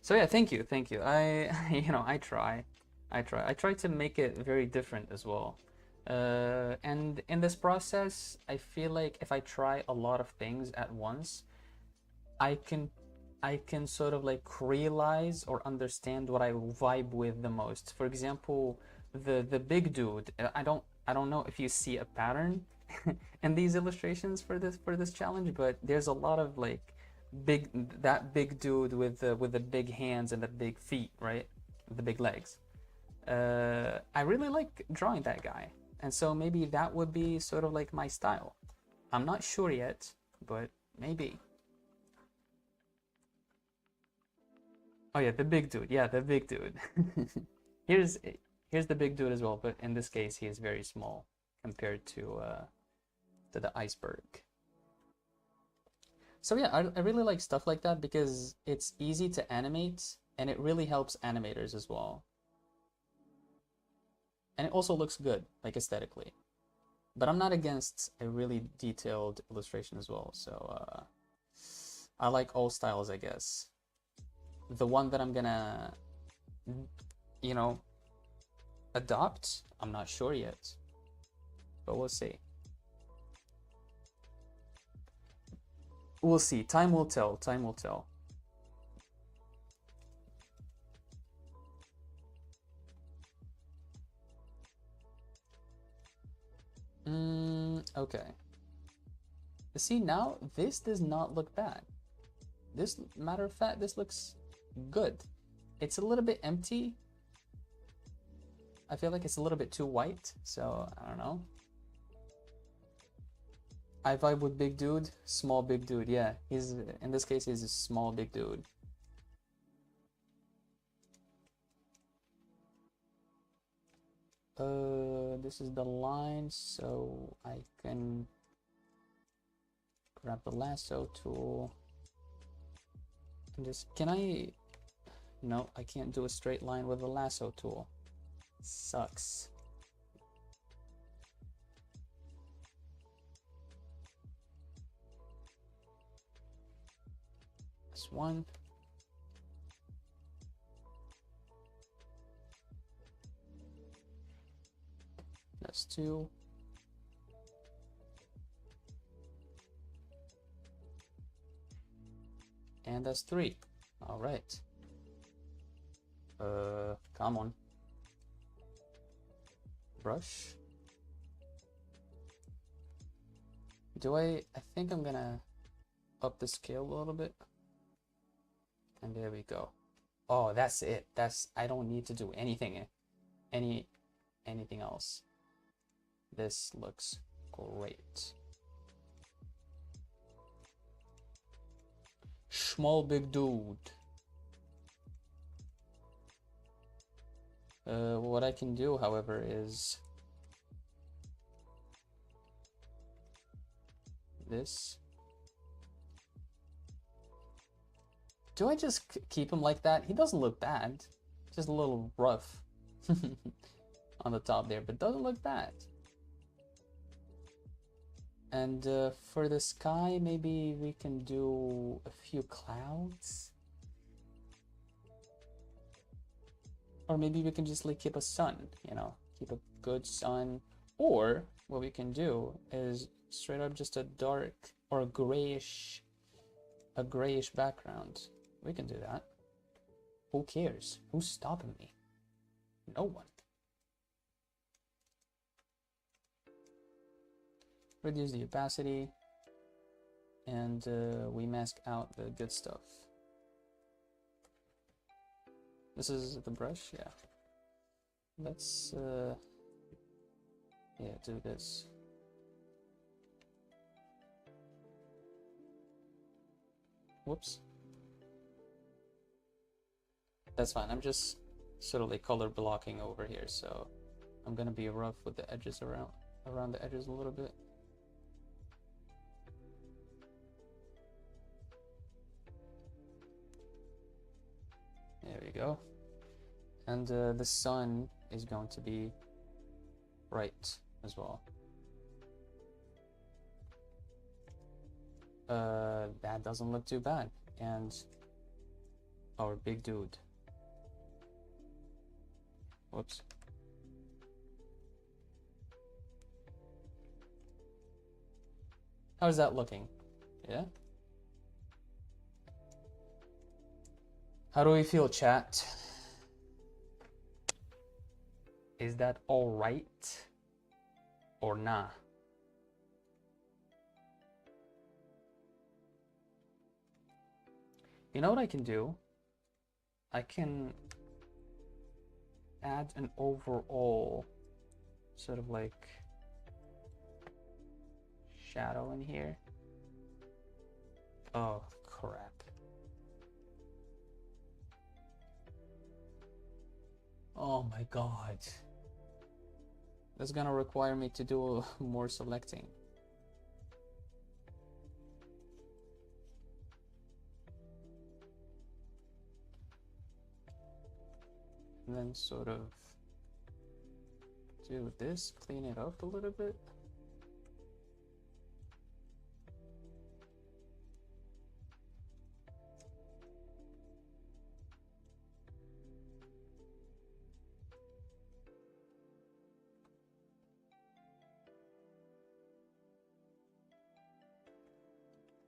Speaker 1: So yeah, thank you. I, I try to make it very different as well. And in this process, I feel like if I try a lot of things at once, I can sort of like realize or understand what I vibe with the most. For example, the big dude. I don't know if you see a pattern in these illustrations for this challenge, but there's a lot of like big dude with the big hands and the big feet, right? The big legs. I really like drawing that guy, and so maybe that would be sort of like my style. I'm not sure yet, but maybe. Oh yeah, the big dude. Yeah, the big dude. here's here's the big dude as well, but in this case, he is very small compared to the iceberg. So yeah, I really like stuff like that because it's easy to animate and it really helps animators as well. And it also looks good, like aesthetically. But I'm not against a really detailed illustration as well. So I like all styles, I guess. The one that I'm gonna, you know, adopt, I'm not sure yet, but we'll see. We'll see. Time will tell. Time will tell. Okay. See, now this does not look bad. This, matter of fact, this looks good. It's a little bit empty. I feel like it's a little bit too white, so I don't know. I vibe with big dude, small big dude. Yeah, he's in this case he's a small big dude. This is the line, so I can grab the lasso tool and just, can I, no, I can't do a straight line with the lasso tool. Sucks. That's one. That's two. And that's three. All right. Come on. Brush. I think I'm gonna up the scale a little bit. And there we go. Oh, that's it. I don't need to do anything else. This looks great. Small big dude. What I can do, however, is this. Do I just keep him like that? He doesn't look bad. Just a little rough on the top there, but doesn't look bad. And for the sky, maybe we can do a few clouds. Or maybe we can just like keep a sun, you know, keep a good sun. Or what we can do is straight up just a dark or a grayish background. We can do that. Who cares? Who's stopping me? No one. Reduce the opacity, and we mask out the good stuff. This is the brush, yeah. Let's yeah, do this. Whoops. That's fine. I'm just sort of like color blocking over here, so I'm gonna be rough with the edges around the edges a little bit. There we go. And the sun is going to be right as well. That doesn't look too bad. And our big dude. Whoops. How's that looking? Yeah? How do we feel, chat? Is that all right? or nah. You know what I can do? I can add an overall sort of like shadow in here. Oh, crap. Oh my god. That's gonna require me to do more selecting. And then sort of do this, clean it up a little bit.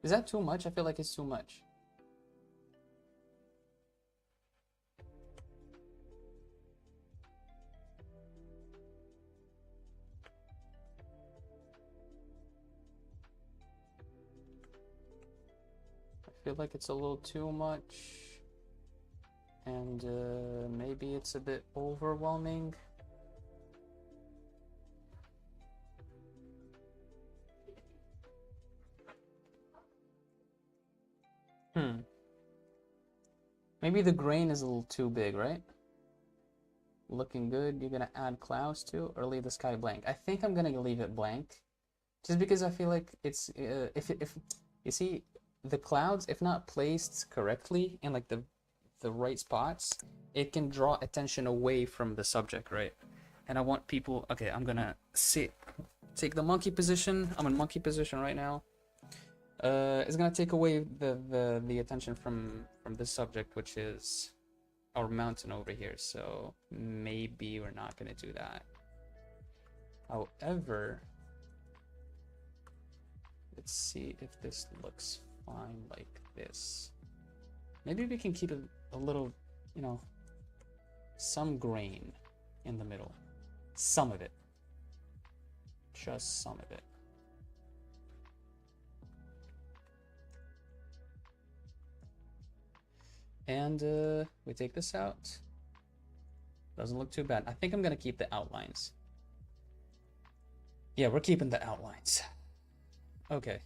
Speaker 1: Is that too much? I feel like it's too much. I feel like it's a little too much. And maybe it's a bit overwhelming. Maybe the grain is a little too big, right? Looking good. You're gonna add clouds too, or leave the sky blank? I think I'm gonna leave it blank, just because I feel like it's if you see the clouds, if not placed correctly in like the right spots, it can draw attention away from the subject, right? And I want people. Okay, I'm gonna take the monkey position. I'm in monkey position right now. It's gonna take away the attention from this subject, which is our mountain over here. So maybe we're not gonna do that. However, let's see if this looks fine like this. Maybe we can keep it a little, you know, some grain in the middle. Some of it. Just some of it. And we take this out. Doesn't look too bad. I think I'm gonna keep the outlines. Yeah, we're keeping the outlines. Okay.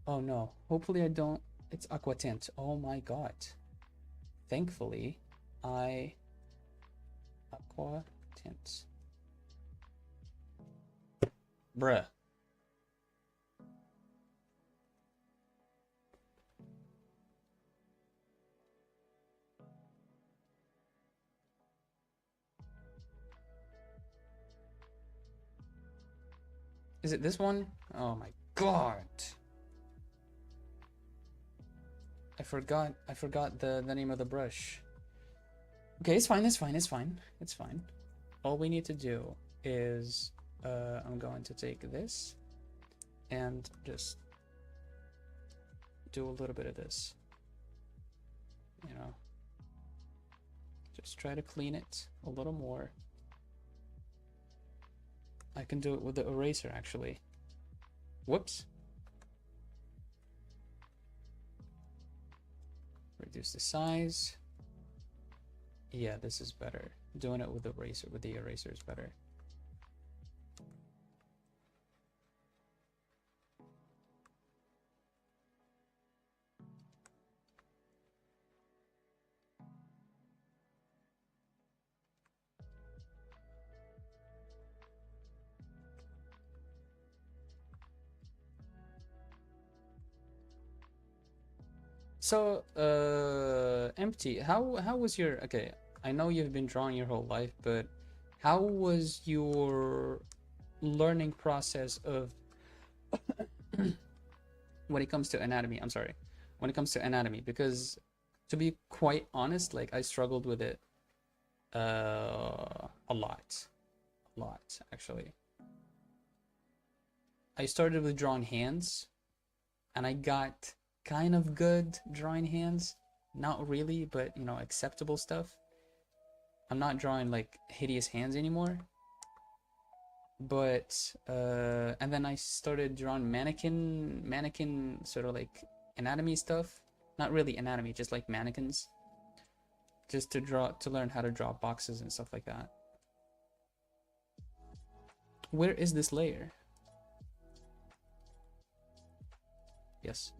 Speaker 1: Oh no. Hopefully I don't. It's aqua tint. Oh my god. Thankfully, aqua tint. Bruh. Is it this one? Oh my god. I forgot the name of the brush. Okay, it's fine, it's fine, it's fine. It's fine. All we need to do is I'm going to take this and just do a little bit of this. You know. Just try to clean it a little more. I can do it with the eraser actually. Whoops. Reduce the size. Yeah, this is better. Doing it with the eraser is better. So, Empty, how was your, okay, I know you've been drawing your whole life, but how was your learning process of when it comes to anatomy? I'm sorry, when it comes to anatomy, because to be quite honest, like I struggled with it a lot actually. I started with drawing hands, and I got kind of good drawing hands. Not really, but you know, acceptable stuff. I'm not drawing like hideous hands anymore. But and then I started drawing mannequin sort of like anatomy stuff. Not really anatomy, just like mannequins. Just to learn how to draw boxes and stuff like that. Where is this layer? Yes.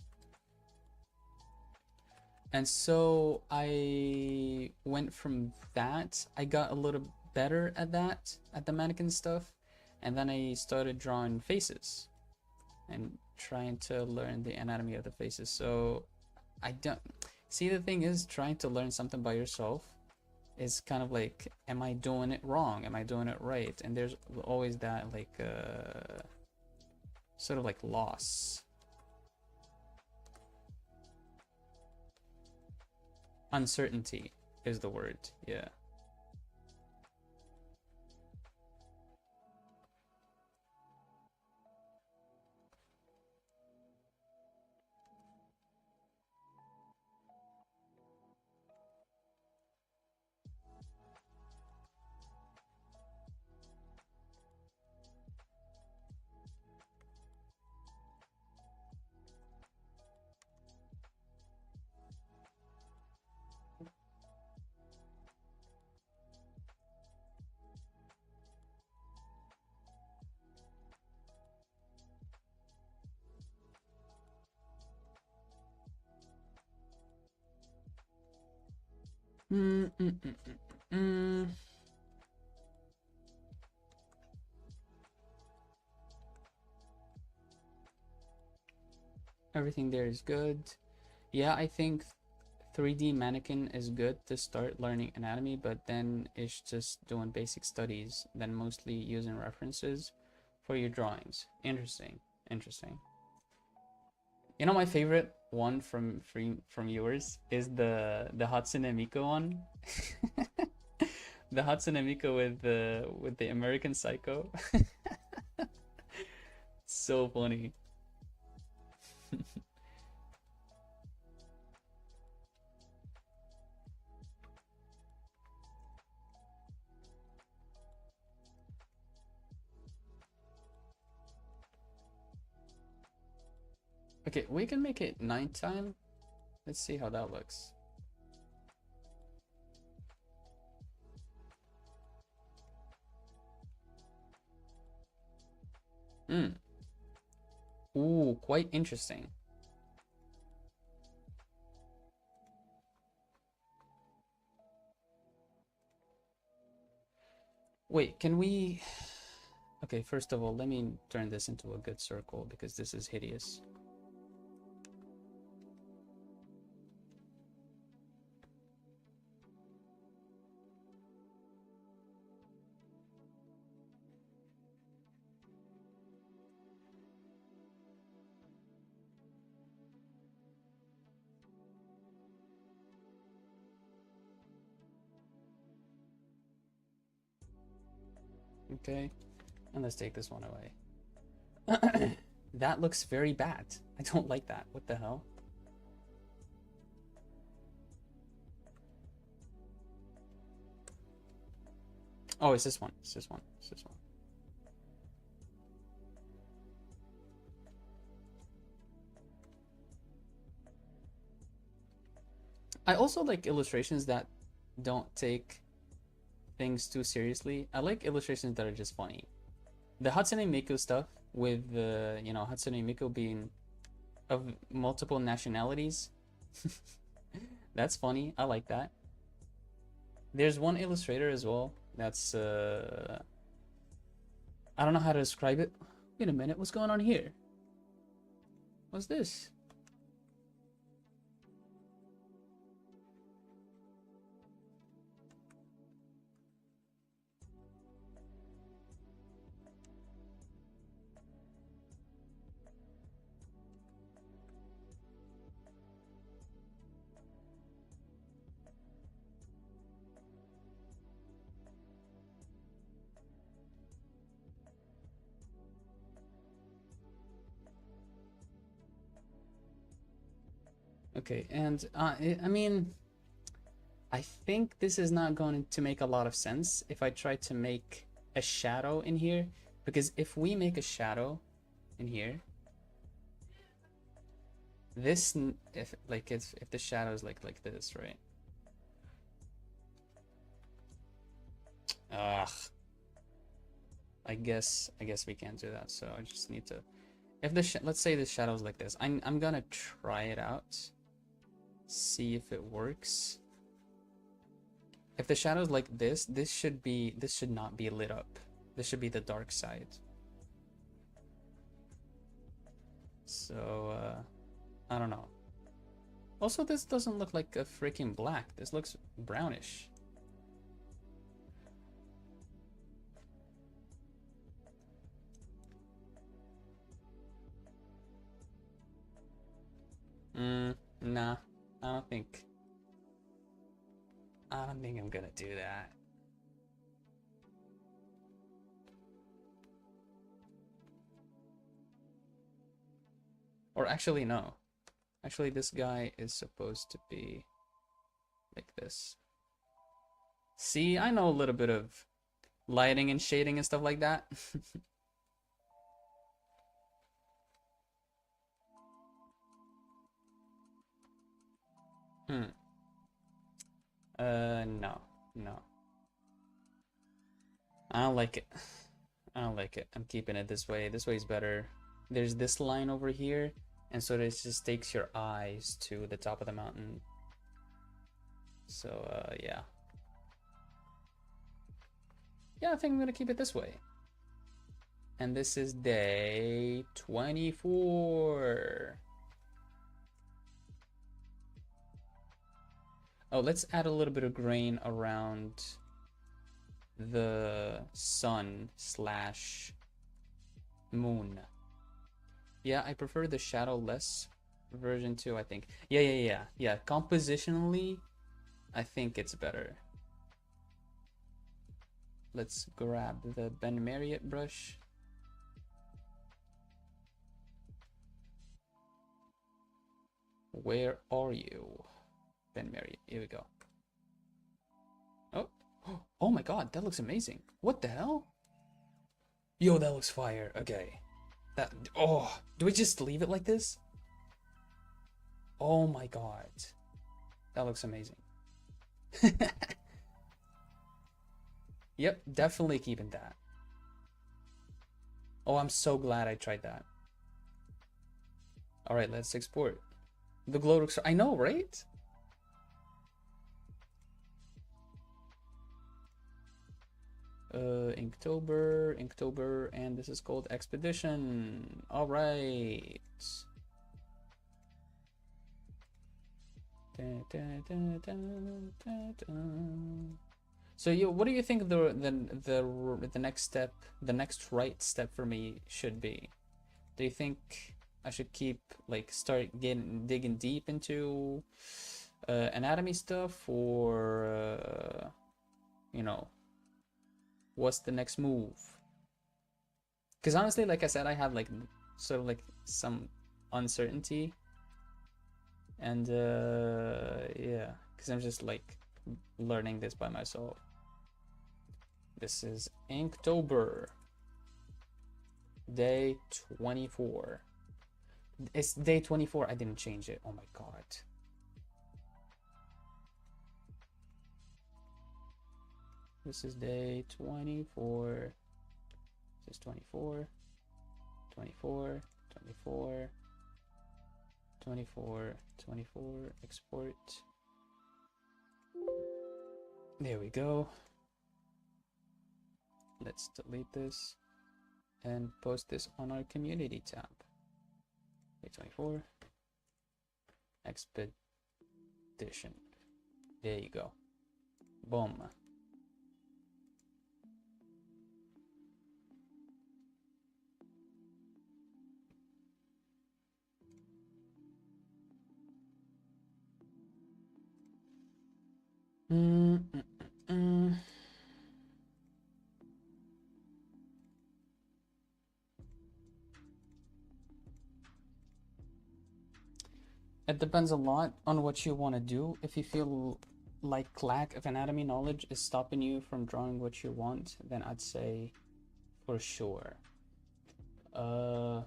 Speaker 1: And so I went from that. I got a little better at that, at the mannequin stuff. And then I started drawing faces and trying to learn the anatomy of the faces. So I don't see, the thing is, trying to learn something by yourself is kind of like, am I doing it wrong? Am I doing it right? And there's always that like sort of like loss. Uncertainty is the word. Yeah. Mm, mm, mm, mm, mm. Everything there is good. Yeah, I think 3D mannequin is good to start learning anatomy, but then it's just doing basic studies, then mostly using references for your drawings. Interesting. Interesting. You know, my favorite one from yours is the Hatsune Miku one. The Hatsune Miku with the American Psycho. So funny. Okay, we can make it nighttime. Let's see how that looks. Hmm. Ooh, quite interesting. Wait, can we... Okay, first of all, let me turn this into a good circle because this is hideous. Okay, and let's take this one away. That looks very bad. I don't like that. What the hell? Oh, it's this one. It's this one. It's this one. I also like illustrations that don't take things too seriously. I like illustrations that are just funny. The Hatsune Miku stuff with the, you know, Hatsune Miku being of multiple nationalities. That's funny. I like that. There's one illustrator as well that's I don't know how to describe it. Wait a minute, what's going on here? What's this? Okay, and I mean, I think this is not going to make a lot of sense if I try to make a shadow in here, Because if we make a shadow in here, this, if the shadow is like this, right? Ugh. I guess we can't do that. So I just need to, if the let's say the shadow's like this, I'm gonna try it out, see if it works. If the shadow's like this, this should not be lit up. This should be the dark side. So I don't know. Also, this doesn't look like a freaking black. This looks brownish. Nah, I don't think I'm gonna do that. Or actually, no. Actually, this guy is supposed to be like this. See, I know a little bit of lighting and shading and stuff like that. No. No. I don't like it. I don't like it. I'm keeping it this way. This way is better. There's this line over here, and so this just takes your eyes to the top of the mountain. So, yeah. Yeah, I think I'm gonna keep it this way. And this is day 24. Oh, let's add a little bit of grain around the sun slash moon. Yeah, I prefer the shadowless version too, I think. Yeah. Compositionally, I think it's better. Let's grab the Ben Marriott brush. Where are you? Ben Marriott, here we go. Oh my god, that looks amazing. What the hell? Yo, that looks fire. Okay. Do we just leave it like this? Oh my god. That looks amazing. Yep, definitely keeping that. Oh, I'm so glad I tried that. All right, let's export. The glow looks, I know, right? Inktober, and this is called Expedition. All right. So, what do you think the next step, the next right step for me should be? Do you think I should keep start digging deep into anatomy stuff, or what's the next move? Because honestly, like I said, I have sort of some uncertainty, and yeah, because I'm just learning this by myself. This is Inktober, day 24. It's day 24. I didn't change it. Oh my god. This is day 24. This is 24, 24, 24, 24, 24, export. There we go. Let's delete this and post this on our community tab. Day 24, expedition. There you go. Boom. It depends a lot on what you want to do. If you feel like lack of anatomy knowledge is stopping you from drawing what you want, then I'd say for sure. Uh,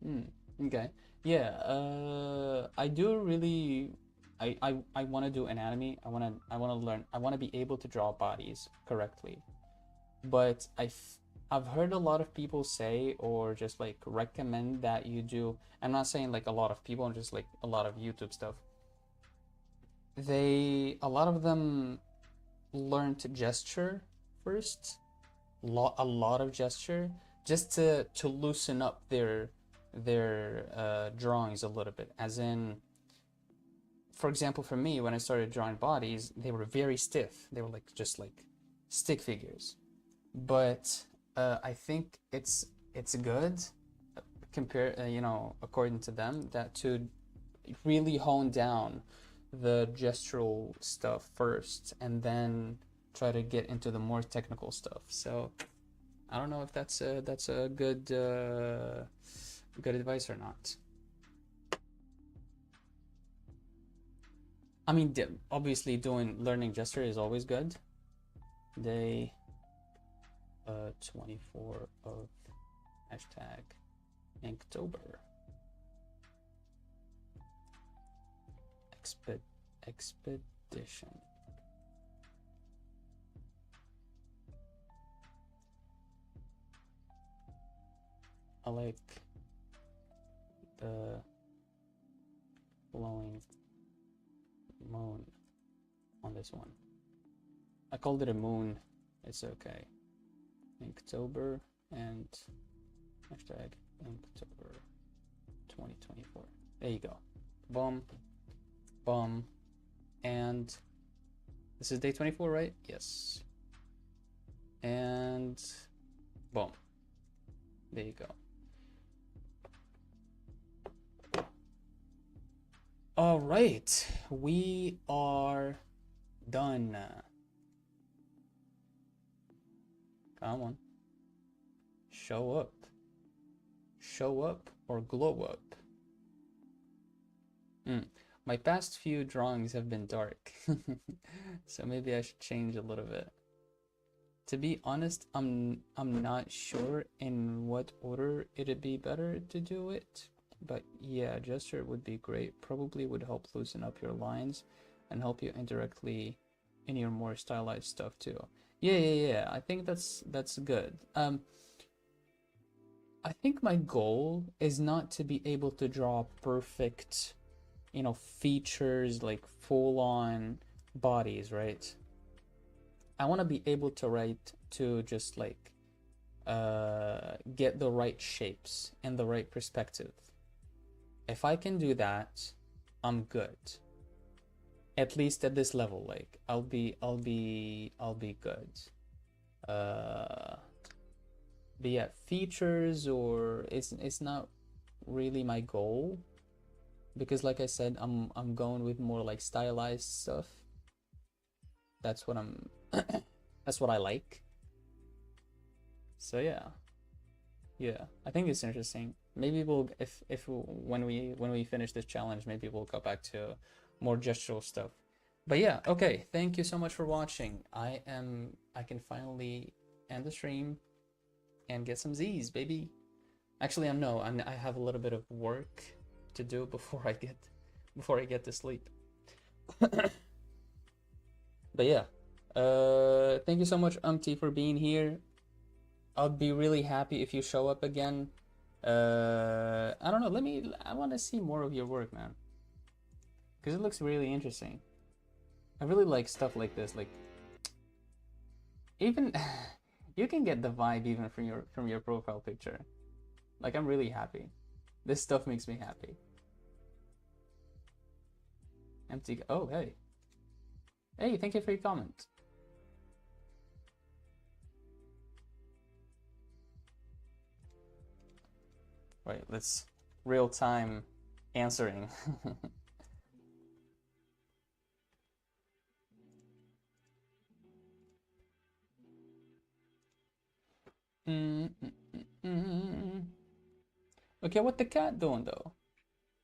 Speaker 1: hmm, okay. Yeah, I do really I want to do anatomy. I want to learn. I want to be able to draw bodies correctly. But I've heard a lot of people say or just like recommend that you do. I'm not saying like a lot of people, just like a lot of YouTube stuff. A lot of them learn to gesture first, a lot of gesture, just to loosen up their drawings a little bit. As in, for example, for me, when I started drawing bodies, they were very stiff. They were like just like stick figures. But I think it's good compare according to them, that to really hone down the gestural stuff first and then try to get into the more technical stuff. So I don't know if that's a good advice or not. I mean, obviously learning gesture is always good. Day 24 of hashtag Inktober. Expedition. I like the glowing moon on this one. I called it a moon. It's okay. Inktober and hashtag Inktober 2024. There you go. Boom. Boom. And this is day 24, right? Yes. And boom. There you go. All right. We are done. Come on. Show up. Show up or glow up. My past few drawings have been dark. So maybe I should change a little bit. To be honest, I'm not sure in what order it'd be better to do it. But yeah, gesture would be great. Probably would help loosen up your lines and help you indirectly in your more stylized stuff too. Yeah. I think that's good. I think my goal is not to be able to draw perfect, features like full on bodies, right? I want to be able to write to just like get the right shapes and the right perspective. If I can do that, I'm good. At least at this level, like I'll be good. But yeah, features or it's not really my goal, because like I said, I'm going with more like stylized stuff. That's what I'm that's what I like. So yeah, I think it's interesting. Maybe we'll if when we finish this challenge, maybe we'll go back to more gestural stuff. But yeah, okay, thank you so much for watching. I can finally end the stream and get some Z's, baby. Actually, I have a little bit of work to do before I get to sleep. But yeah, thank you so much, for being here. I'll be really happy if you show up again. I don't know. I want to see more of your work, man, because it looks really interesting. I really like stuff like this. Like, even you can get the vibe even from your profile picture. Like, I'm really happy. This stuff makes me happy. Oh, hey. Hey, thank you for your comment. Right, let's real time answering. Okay, what the cat doing though?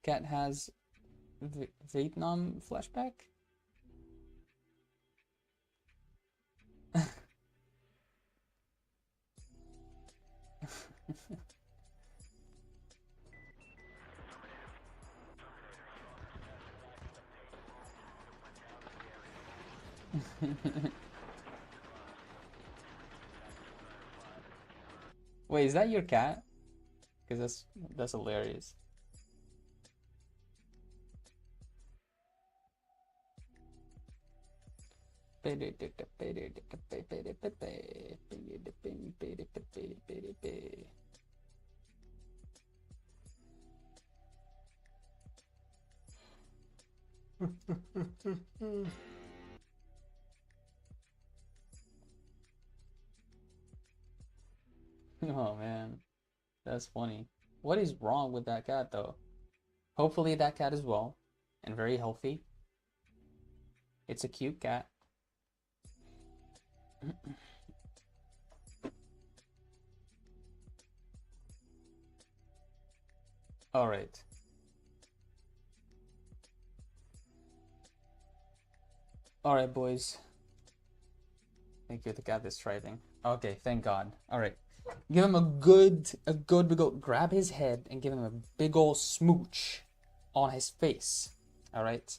Speaker 1: Cat has Vietnam flashback? Wait, is that your cat? Because that's hilarious. Oh man, that's funny. What is wrong with that cat though? Hopefully that cat is well and very healthy. It's a cute cat. All right. All right, boys. Thank you. The cat is thriving. Okay, thank God. All right. Give him a good big old, grab his head and give him a big old smooch on his face. All right.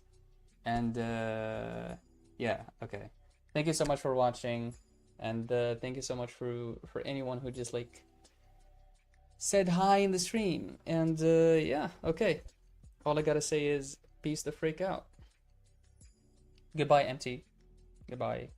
Speaker 1: And yeah, okay. Thank you so much for watching, and thank you so much for anyone who just like said hi in the stream. And yeah, okay. All I gotta say is peace the freak out. Goodbye, MT. Goodbye.